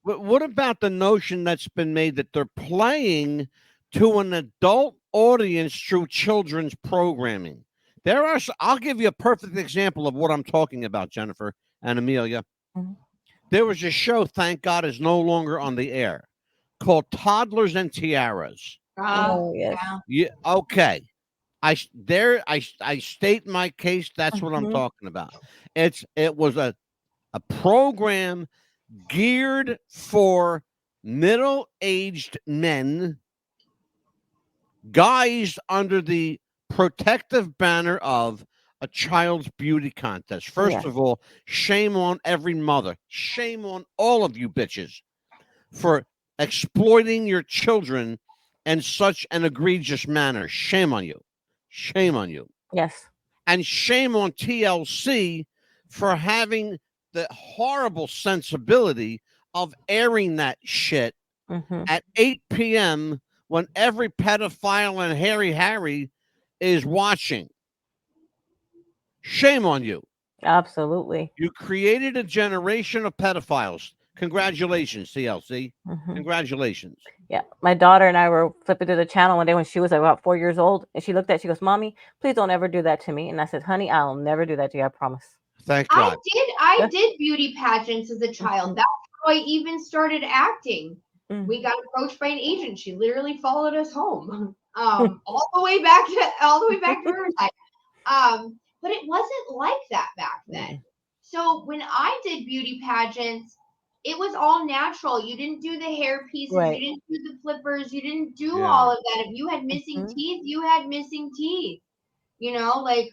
Speaker 2: What about the notion that's been made that they're playing to an adult audience through children's programming? I'll give you a perfect example of what I'm talking about, Jennifer and Amelia. There was a show, thank God, is no longer on the air, called Toddlers and Tiaras.
Speaker 3: Oh yes.
Speaker 2: Yeah. Okay. I state my case. That's what I'm talking about. It was a program geared for middle-aged men, guys under the protective banner of a child's beauty contest. First of all, shame on every mother. Shame on all of you bitches for exploiting your children in such an egregious manner. Shame on you. Shame on you.
Speaker 3: Yes.
Speaker 2: And shame on TLC for having the horrible sensibility of airing that shit at 8 p.m. when every pedophile and hairy Harry is watching. Shame on you.
Speaker 3: Absolutely.
Speaker 2: You created a generation of pedophiles. Congratulations, TLC. Congratulations.
Speaker 3: Yeah. My daughter and I were flipping through the channel one day when she was about 4 years old, and she looked at it, she goes, "Mommy, please don't ever do that to me." And I said, "Honey, I'll never do that to you. I promise."
Speaker 2: Thank God.
Speaker 4: I did beauty pageants as a child. That's how I even started acting. We got approached by an agent. She literally followed us home, all the way back to Riverside. But it wasn't like that back then. So when I did beauty pageants, it was all natural. You didn't do the hair pieces.
Speaker 3: Right.
Speaker 4: You didn't do the flippers. You didn't do all of that. If you had missing teeth, you had missing teeth. You know, like,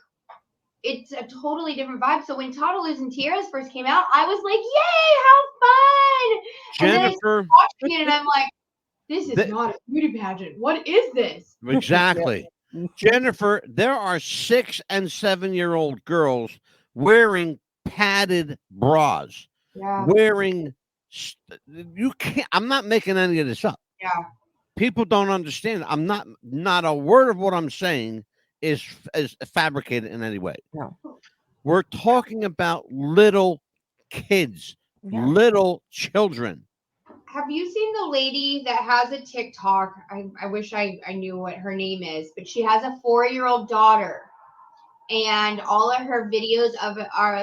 Speaker 4: it's a totally different vibe. So when Toddlers and Tiaras first came out, I was like, yay, how fun! And then I started watching it and I'm like, this is not a beauty pageant. What is this?
Speaker 2: Exactly. Jennifer, there are 6 and 7-year-old girls wearing padded bras. Wearing, you can't, I'm not making any of this up. People don't understand. I'm not a word of what I'm saying is fabricated in any way.
Speaker 3: No.
Speaker 2: We're talking about little kids, little children.
Speaker 4: Have you seen the lady that has a TikTok? I wish I knew what her name is, but she has a 4-year-old daughter. And all of her videos are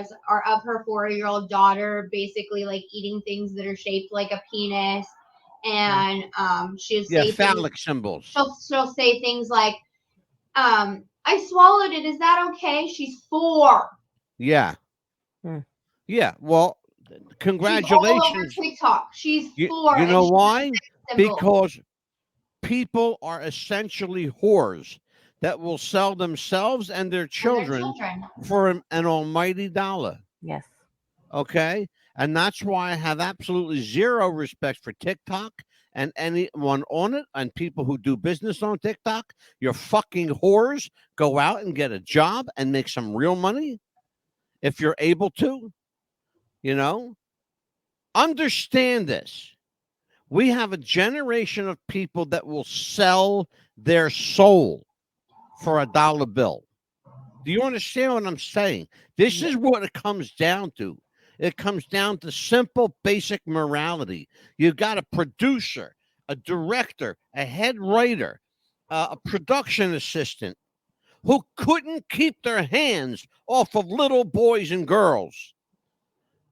Speaker 4: of her 4-year-old daughter basically like eating things that are shaped like a penis. And she'll say
Speaker 2: phallic symbols.
Speaker 4: She'll say things like, I swallowed it. Is that okay? She's 4.
Speaker 2: Yeah. Yeah. Well, congratulations.
Speaker 4: She's all over TikTok. She's 4.
Speaker 2: You know why? Because people are essentially whores that will sell themselves and their children for an almighty dollar.
Speaker 3: Yes.
Speaker 2: Okay? And that's why I have absolutely zero respect for TikTok and anyone on it and people who do business on TikTok. You're fucking whores. Go out and get a job and make some real money if you're able to. You know? Understand this. We have a generation of people that will sell their soul for a dollar bill. Do you understand what I'm saying? This is what it comes down to. It comes down to simple, basic morality. You've got a producer, a director, a head writer, a production assistant who couldn't keep their hands off of little boys and girls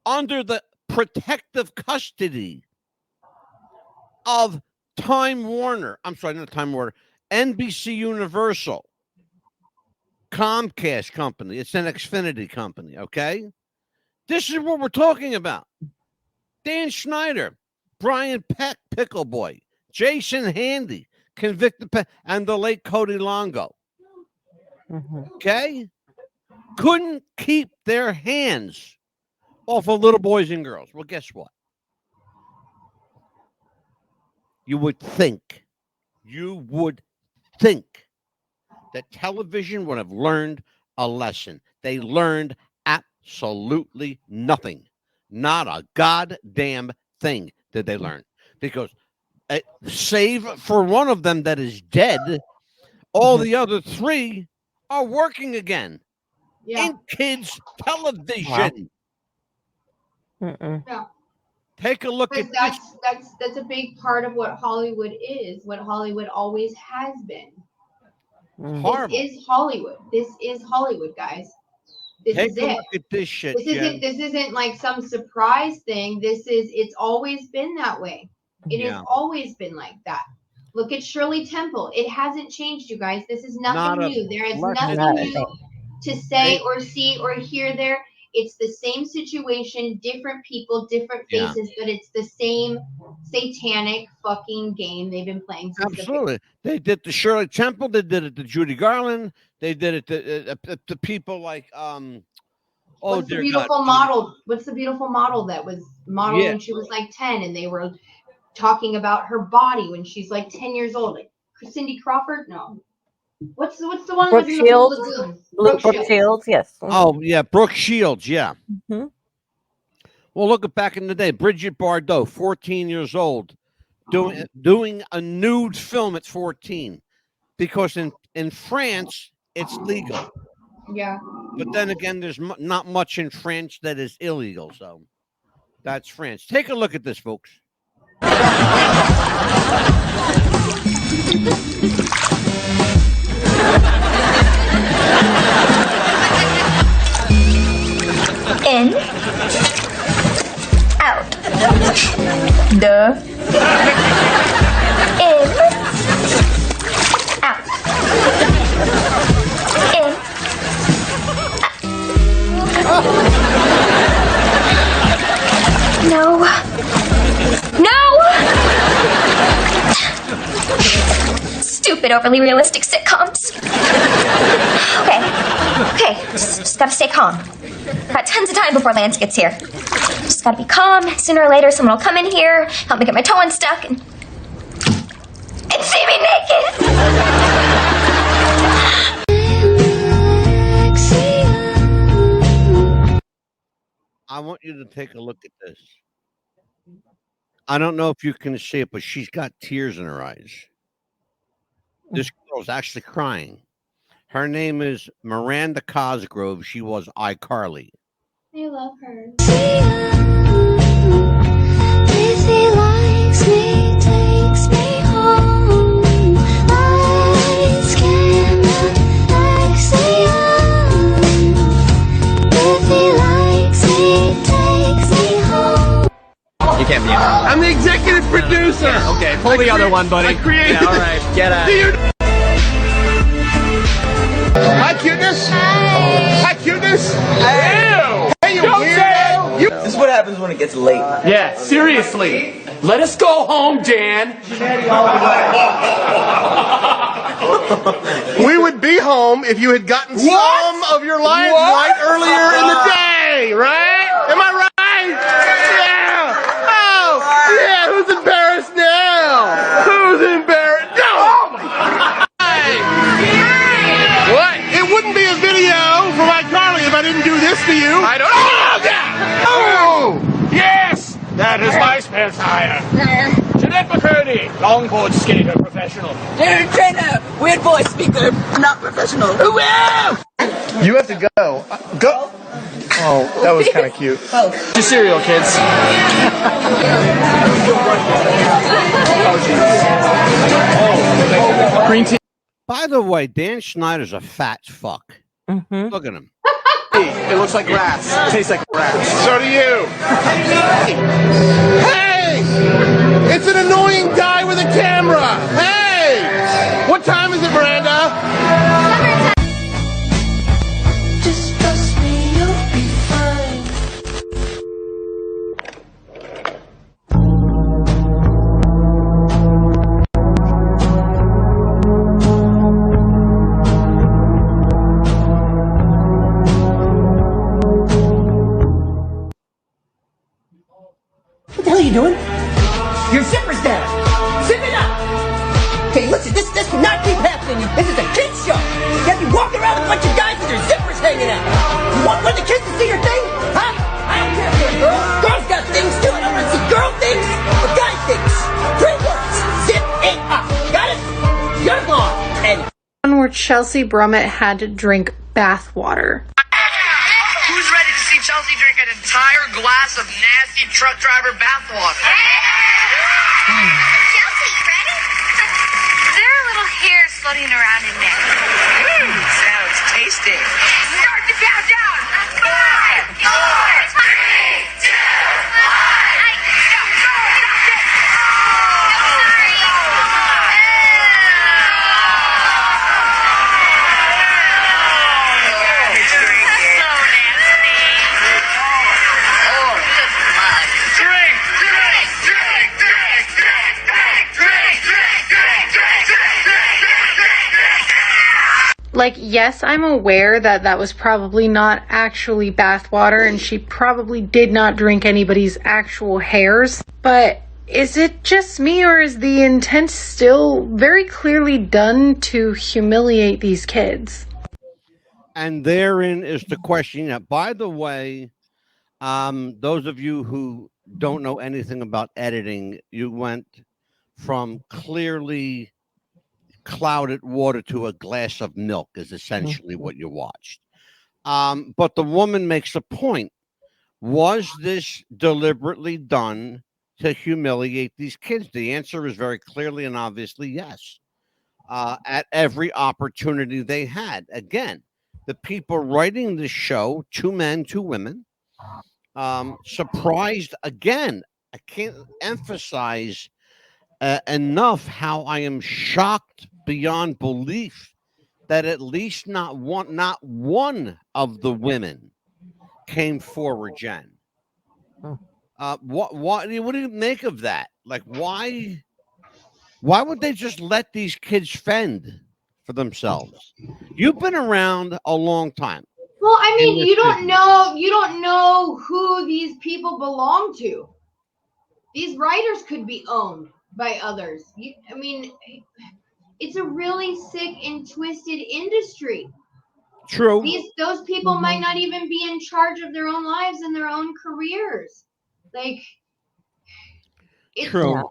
Speaker 2: under the protective custody of Time Warner. I'm sorry, not Time Warner. NBC Universal. Comcast company. It's an Xfinity company, okay? This is what we're talking about. Dan Schneider Brian Peck, Pickle Boy, Jason Handy, convicted, and the late Cody Longo. Okay? Couldn't keep their hands off of little boys and girls. Well, guess what? You would think that television would have learned a lesson. They learned absolutely nothing. Not a goddamn thing did they learn. Because save for one of them that is dead, all the other three are working again in kids' television.
Speaker 4: Yeah.
Speaker 2: Take a look at
Speaker 4: that's a big part of what Hollywood is, what Hollywood always has been.
Speaker 2: Horrible.
Speaker 4: This is Hollywood. This is Hollywood, guys. This
Speaker 2: Take
Speaker 4: is
Speaker 2: a
Speaker 4: it.
Speaker 2: look at this shit.
Speaker 4: This isn't like some surprise thing. It's always been that way. It has always been like that. Look at Shirley Temple. It hasn't changed, you guys. This is nothing new. There is nothing new to say or see or hear there. It's the same situation, different people, different faces, but it's the same satanic fucking game they've been playing since
Speaker 2: Absolutely. They did to Shirley Temple. They did it to Judy Garland. They did it to people like
Speaker 4: What's the beautiful model that was modeled when she was like 10, and they were talking about her body when she's like 10 years old? Like Cindy Crawford? No. What's the one
Speaker 3: Brooke
Speaker 4: with
Speaker 3: Shields?
Speaker 4: the lagoon?
Speaker 3: Brooke Shields, yes.
Speaker 2: Oh, yeah, Brooke Shields, yeah. Well, look at back in the day. Bridget Bardot, 14 years old, doing a nude film at 14. Because in France, it's legal.
Speaker 4: Yeah.
Speaker 2: But then again, there's not much in France that is illegal. So that's France. Take a look at this, folks.
Speaker 5: In, out, duh, in, out, in, no, stupid overly realistic sitcoms. Okay, just gotta stay calm. Got tons of time before Lance gets here. Just gotta be calm. Sooner or later, someone will come in here, help me get my toe unstuck, and see me naked.
Speaker 2: I want you to take a look at this. I don't know if you can see it, but she's got tears in her eyes. This girl's actually crying. Her name is Miranda Cosgrove. She was iCarly.
Speaker 4: I love her.
Speaker 5: If he likes me, takes me home. Lights, camera, axiom. If he likes me, takes me home.
Speaker 7: You can't be in.
Speaker 6: I'm the executive producer.
Speaker 7: Yeah, okay, pull the other one, buddy.
Speaker 6: I created.
Speaker 7: Yeah, all right, get out.
Speaker 6: Hi, cuteness. Hi, cuteness. Ew. Hey, you weirdo.
Speaker 11: This is what happens when it gets late.
Speaker 6: Yeah, seriously. Let us go home, Dan. We would be home if you had gotten some of your lines right earlier in the day, right? Am I right? Yeah. Oh, yeah. Who's embarrassed now? Who's embarrassed? No. Oh my God. What? It wouldn't be a video for iCarly if I didn't do this to you. I don't. Oh, yeah. Oh, yes. That is my spare tire. Jeanette McCurdy, longboard skater, professional.
Speaker 12: Dude, trainer, weird voice speaker, not professional. Wow!
Speaker 6: You have to go. Go. Oh, that was kind of cute. Your cereal, kids. Oh, green tea.
Speaker 2: By the way, Dan Schneider's a fat fuck. Look at him.
Speaker 6: It looks like grass. It tastes like grass. So do you. Hey! It's an annoying guy with a camera. Hey! What time is it, Miranda?
Speaker 5: Just trust me, you'll be fine.
Speaker 13: Chelsea Brummett had to drink bath water.
Speaker 12: Who's ready to see Chelsea drink an entire glass of nasty truck driver bathwater?
Speaker 5: Chelsea, you ready? There are little hairs floating around in there.
Speaker 12: Sounds tasty. Start the countdown. 5, 4, 3, 2, 1.
Speaker 13: Like, yes, I'm aware that that was probably not actually bathwater and she probably did not drink anybody's actual hairs, but is it just me or is the intent still very clearly done to humiliate these kids?
Speaker 2: And therein is the question. Now, by the way, those of you who don't know anything about editing, you went from clearly clouded water to a glass of milk is essentially what you watched. But the woman makes a point. Was this deliberately done to humiliate these kids? The answer is very clearly and obviously yes. At every opportunity they had. Again, the people writing this show, 2 men, 2 women, surprised again. I can't emphasize enough how I am shocked beyond belief that at least not one of the women came forward, Jen. What do you make of that? Like, why would they just let these kids fend for themselves? You've been around a long time.
Speaker 4: Well, I mean, you don't know who these people belong to. These writers could be owned by others. I mean, it's a really sick and twisted industry.
Speaker 2: True.
Speaker 4: Those people might not even be in charge of their own lives and their own careers. Like, it's
Speaker 2: true.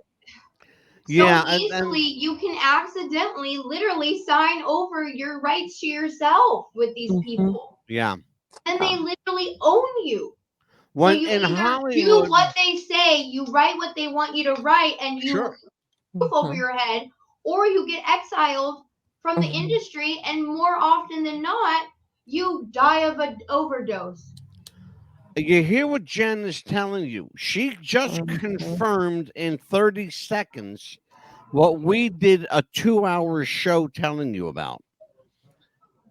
Speaker 4: So easily you can accidentally, literally sign over your rights to yourself with these people.
Speaker 2: Yeah.
Speaker 4: And they literally own you.
Speaker 2: When
Speaker 4: so you
Speaker 2: in
Speaker 4: either
Speaker 2: Hollywood,
Speaker 4: do what they say, you write what they want you to write, and you roof over your head, or you get exiled from the industry, and more often than not, you die of an overdose.
Speaker 2: you hear what Jen is telling you. She just confirmed in 30 seconds what we did a 2-hour show telling you about.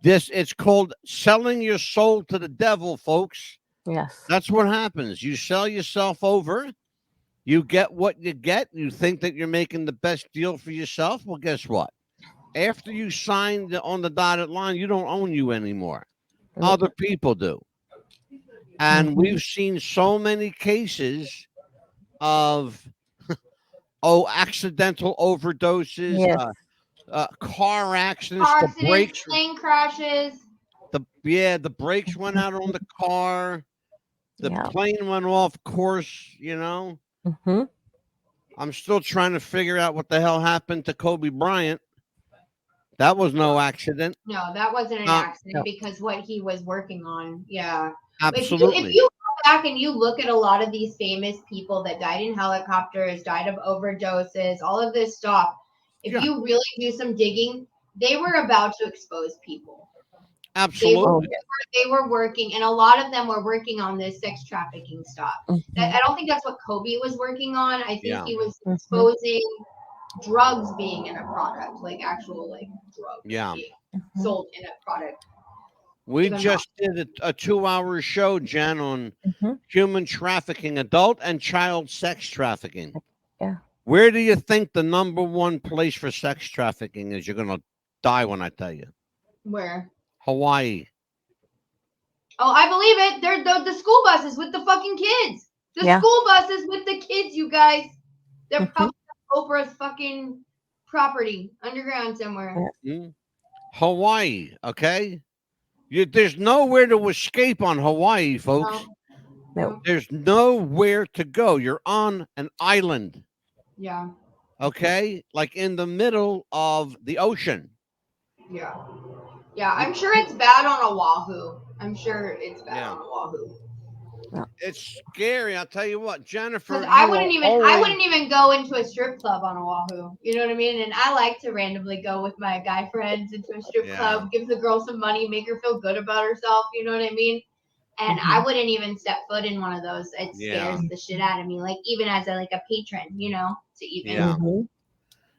Speaker 2: It's called selling your soul to the devil, folks.
Speaker 3: Yes.
Speaker 2: That's what happens. You sell yourself over. You get what you get. You think that you're making the best deal for yourself. Well, guess what? After you sign on the dotted line, you don't own you anymore. Other people do. And we've seen so many cases of accidental overdoses, car accidents,
Speaker 4: Plane crashes.
Speaker 2: The brakes went out on the car. The plane went off course, you know. I'm still trying to figure out what the hell happened to Kobe Bryant. That was no accident.
Speaker 4: No, that wasn't an accident because what he was working on. Yeah.
Speaker 2: Absolutely.
Speaker 4: If you go back and you look at a lot of these famous people that died in helicopters, died of overdoses, all of this stuff, if you really do some digging, they were about to expose people.
Speaker 2: Absolutely.
Speaker 4: They were working, and a lot of them were working on this sex trafficking stuff. I don't think that's what Kobe was working on. I think he was exposing drugs being in a product, like actual drugs being sold in a product.
Speaker 2: We just did a 2-hour show, Jen, on human trafficking, adult and child sex trafficking.
Speaker 3: Yeah.
Speaker 2: Where do you think the number one place for sex trafficking is? You're going to die when I tell you.
Speaker 4: Where?
Speaker 2: Hawaii.
Speaker 4: Oh, I believe it. They're the school buses with the fucking kids. The school buses with the kids, you guys. They're probably Oprah's fucking property underground somewhere.
Speaker 2: Hawaii, okay? There's nowhere to escape on Hawaii, folks.
Speaker 3: No.
Speaker 2: There's nowhere to go. You're on an island.
Speaker 4: Yeah.
Speaker 2: Okay? Like in the middle of the ocean.
Speaker 4: Yeah. Yeah, I'm sure it's bad on Oahu. I'm sure it's bad
Speaker 2: Yeah.
Speaker 4: on Oahu.
Speaker 2: It's scary. I'll tell you what, Jennifer.
Speaker 4: Because I
Speaker 2: you
Speaker 4: wouldn't
Speaker 2: are
Speaker 4: even
Speaker 2: always-
Speaker 4: I wouldn't even go into a strip club on Oahu. You know what I mean? And I like to randomly go with my guy friends into a strip
Speaker 2: Yeah.
Speaker 4: club, give the girl some money, make her feel good about herself. You know what I mean? And I wouldn't even step foot in one of those. It
Speaker 2: Yeah.
Speaker 4: scares the shit out of me. Like even as a patron, you know, to even.
Speaker 2: Yeah.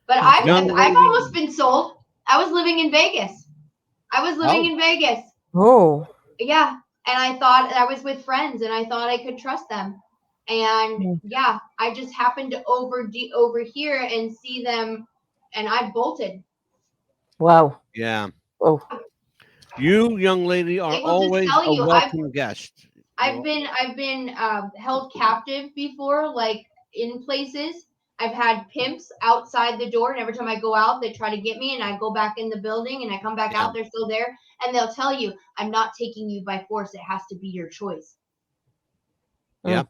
Speaker 4: But
Speaker 2: Young
Speaker 4: I've
Speaker 2: lady-
Speaker 4: almost been sold. I was living in Vegas.
Speaker 3: Oh.
Speaker 4: Yeah. And I thought I was with friends and I thought I could trust them. And yeah, I just happened to overhear and see them and I bolted.
Speaker 3: Wow.
Speaker 2: Yeah.
Speaker 3: Oh.
Speaker 2: You, young lady, are
Speaker 4: Able to
Speaker 2: always
Speaker 4: tell
Speaker 2: a
Speaker 4: you,
Speaker 2: welcome guest.
Speaker 4: I've been held captive before, like in places. I've had pimps outside the door, and every time I go out, they try to get me, and I go back in the building, and I come back out, they're still there, and they'll tell you, I'm not taking you by force. It has to be your choice.
Speaker 2: Yep.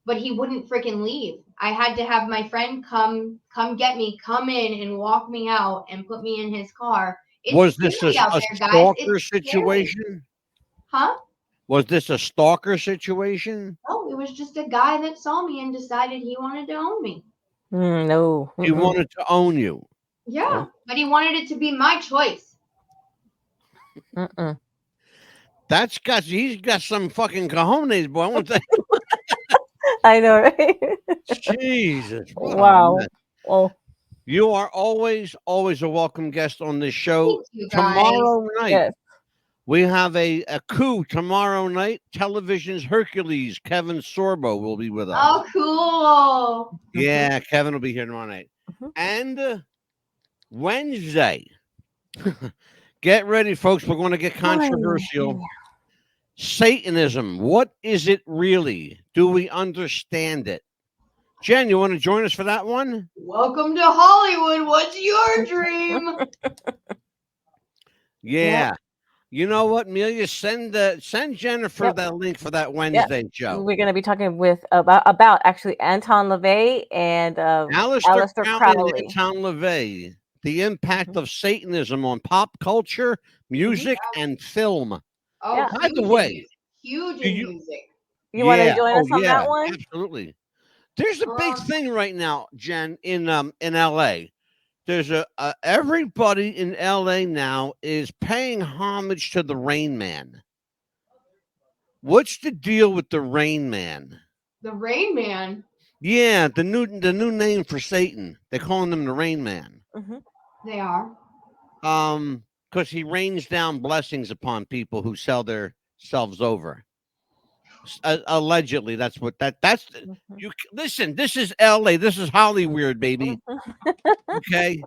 Speaker 4: But he wouldn't freaking leave. I had to have my friend come get me, come in and walk me out and put me in his car. It's
Speaker 2: Was this a
Speaker 4: scary out there, guys.
Speaker 2: stalker
Speaker 4: It's scary.
Speaker 2: situation?
Speaker 4: Huh?
Speaker 2: Was this a stalker situation?
Speaker 4: No, it was just a guy that saw me and decided he wanted to own me.
Speaker 3: No.
Speaker 2: He wanted to own you.
Speaker 4: Yeah, but he wanted it to be my choice.
Speaker 2: He's got some fucking cojones, boy. I want to tell you.
Speaker 3: I know, right?
Speaker 2: Jesus. what a
Speaker 3: Wow.
Speaker 2: mess.
Speaker 3: Oh.
Speaker 2: You are always a welcome guest on this show.
Speaker 4: Thank you, guys.
Speaker 2: Tomorrow night,
Speaker 3: Yes.
Speaker 2: we have a coup tomorrow night. Television's Hercules, Kevin Sorbo, will be with us.
Speaker 4: Oh, cool.
Speaker 2: Yeah, Kevin will be here tomorrow night. And Wednesday, get ready, folks. We're going to get controversial. Satanism. What is it really? Do we understand it? Jen, you want to join us for that one?
Speaker 4: Welcome to Hollywood. What's your dream?
Speaker 2: Yeah. You know what, Amelia? Send Jennifer that link for that Wednesday show.
Speaker 3: We're going to be talking about actually Anton LaVey and Aleister Crowley.
Speaker 2: And Anton LaVey. The impact of Satanism on pop culture, music, and film.
Speaker 4: Oh,
Speaker 2: by the way,
Speaker 4: huge in music.
Speaker 3: You want to join us on that one?
Speaker 2: Absolutely. There's a big thing right now, Jen, in LA. There's everybody in LA now is paying homage to the Rain Man. What's the deal with the Rain Man?
Speaker 4: The Rain Man.
Speaker 2: Yeah, the new name for Satan. They're calling him the Rain Man.
Speaker 4: They are.
Speaker 2: Because he rains down blessings upon people who sell their selves over. Allegedly, that's you listen. This is LA. This is Hollywood, baby. Okay.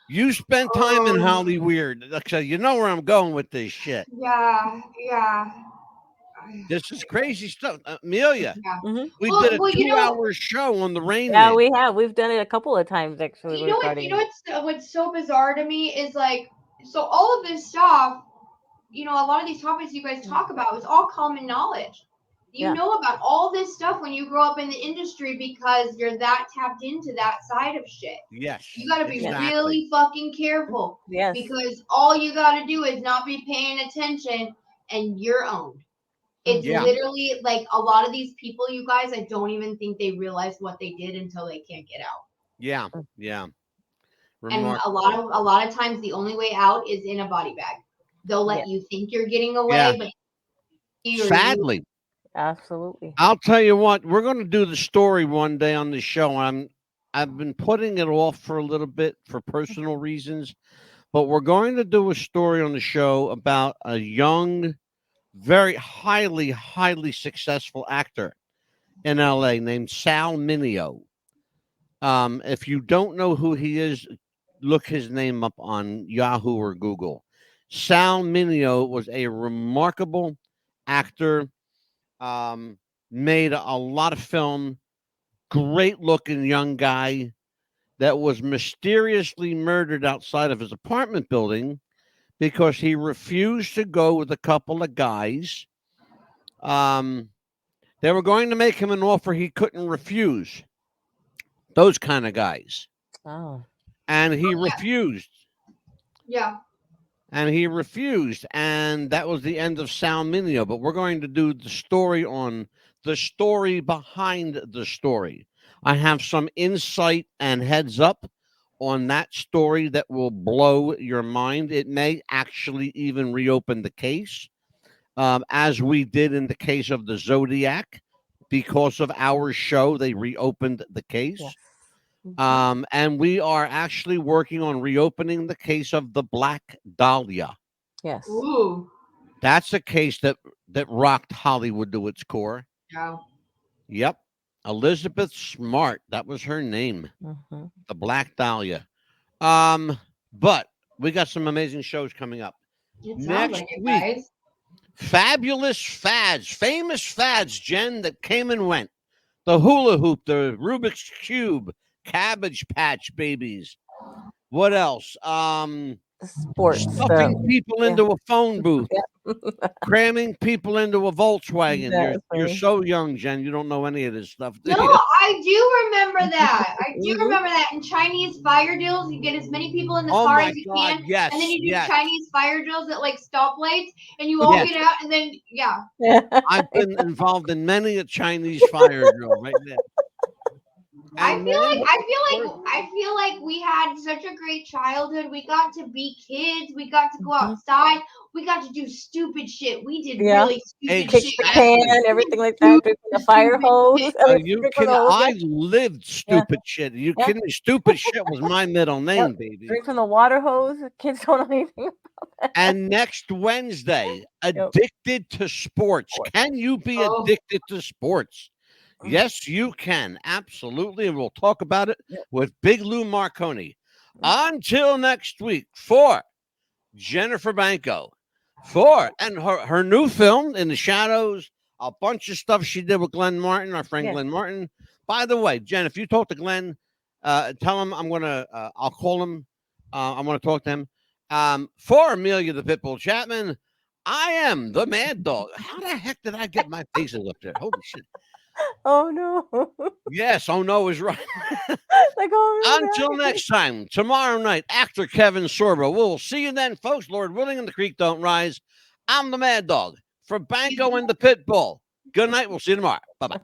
Speaker 2: You spent time in Hollywood, so you know where I'm going with this shit.
Speaker 4: Yeah.
Speaker 2: This is crazy stuff, Amelia.
Speaker 4: Yeah.
Speaker 2: We did a 2-hour show on the Rain
Speaker 3: Yeah,
Speaker 2: Man.
Speaker 3: we have. We've done it a couple of times actually.
Speaker 4: You know what's so bizarre to me is so all of this stuff, a lot of these topics you guys talk about is all common knowledge. You know about all this stuff when you grow up in the industry because you're that tapped into that side of shit.
Speaker 2: Yes.
Speaker 4: You got to be really fucking careful.
Speaker 3: Yes.
Speaker 4: Because all you got to do is not be paying attention and you're owned. It's literally like a lot of these people, you guys, I don't even think they realize what they did until they can't get out.
Speaker 2: Yeah.
Speaker 4: And a lot of times the only way out is in a body bag. They'll let you think you're getting away, but
Speaker 2: sadly.
Speaker 3: Absolutely.
Speaker 2: I'll tell you what, we're going to do the story one day on the show. I've been putting it off for a little bit for personal reasons, but we're going to do a story on the show about a young, very highly successful actor in LA named Sal Mineo. If you don't know who he is, look his name up on Yahoo or Google. Sal Mineo was a remarkable actor, made a lot of film, great looking young guy that was mysteriously murdered outside of his apartment building because he refused to go with a couple of guys. They were going to make him an offer he couldn't refuse. Those kind of guys.
Speaker 3: Oh.
Speaker 2: And he refused.
Speaker 4: Yeah.
Speaker 2: And he refused, and that was the end of Sal Mineo. But we're going to do the story on the story behind the story. I have some insight and heads up on that story that will blow your mind. It may actually even reopen the case, as we did in the case of the Zodiac. Because of our show, they reopened the case.
Speaker 3: Yes.
Speaker 2: And we are actually working on reopening the case of the Black Dahlia.
Speaker 3: Yes.
Speaker 4: Ooh.
Speaker 2: That's a case that rocked Hollywood to its core.
Speaker 4: Yeah.
Speaker 2: Yep. Elizabeth Smart. That was her name. The Black Dahlia. But we got some amazing shows coming up.
Speaker 4: It sounds
Speaker 2: Next
Speaker 4: like it,
Speaker 2: week.
Speaker 4: guys.
Speaker 2: Fabulous fads, famous fads, Jen, that came and went. The hula hoop, the Rubik's Cube, Cabbage Patch Babies. What else?
Speaker 3: Sports
Speaker 2: Stuffing
Speaker 3: stuff.
Speaker 2: people into a phone booth. Cramming people into a Volkswagen. You're
Speaker 3: Exactly.
Speaker 2: so young, Jen. You don't know any of this stuff. do
Speaker 4: No,
Speaker 2: you?
Speaker 4: I do remember that. I do remember that. In Chinese fire drills, you get as many people in the
Speaker 2: Oh
Speaker 4: car
Speaker 2: my
Speaker 4: as you
Speaker 2: God,
Speaker 4: can,
Speaker 2: yes,
Speaker 4: and then you do
Speaker 2: yes.
Speaker 4: Chinese fire drills at like stoplights, and you all
Speaker 2: Yes.
Speaker 4: get out, and then yeah.
Speaker 2: I've been involved in many a Chinese fire drill right there.
Speaker 4: I
Speaker 2: And
Speaker 4: feel
Speaker 2: then,
Speaker 4: like we had such a great childhood. We got to be kids. We got to go outside. We got to do stupid shit. We did really stupid
Speaker 3: Kick
Speaker 4: shit.
Speaker 3: the can, everything like that. Drinking the fire hose.
Speaker 2: Are you kidding? I lived stupid shit. Are you
Speaker 3: Yeah.
Speaker 2: kidding me? Stupid shit was my middle name, baby.
Speaker 3: Drink from the water hose. Kids don't know anything about that.
Speaker 2: And next Wednesday, addicted to sports. Can you be addicted to sports? Yes, you can. Absolutely. And we'll talk about it with Big Lou Marconi. Until next week, for Jennifer Banco, and her new film, In the Shadows, a bunch of stuff she did with Glenn Martin, our friend Glenn Martin. By the way, Jen, if you talk to Glenn, tell him I'll call him. I want to talk to him. For Amelia the Pitbull Chapman, I am the Mad Dog. How the heck did I get my faces up there? Holy shit.
Speaker 3: Oh no.
Speaker 2: Yes, oh no is right.
Speaker 3: Like, oh,
Speaker 2: Until next time, tomorrow night, actor Kevin Sorbo. We'll see you then, folks. Lord willing, and the creek don't rise. I'm the Mad Dog for Banco and the Pitbull. Good night. We'll see you tomorrow. Bye-bye.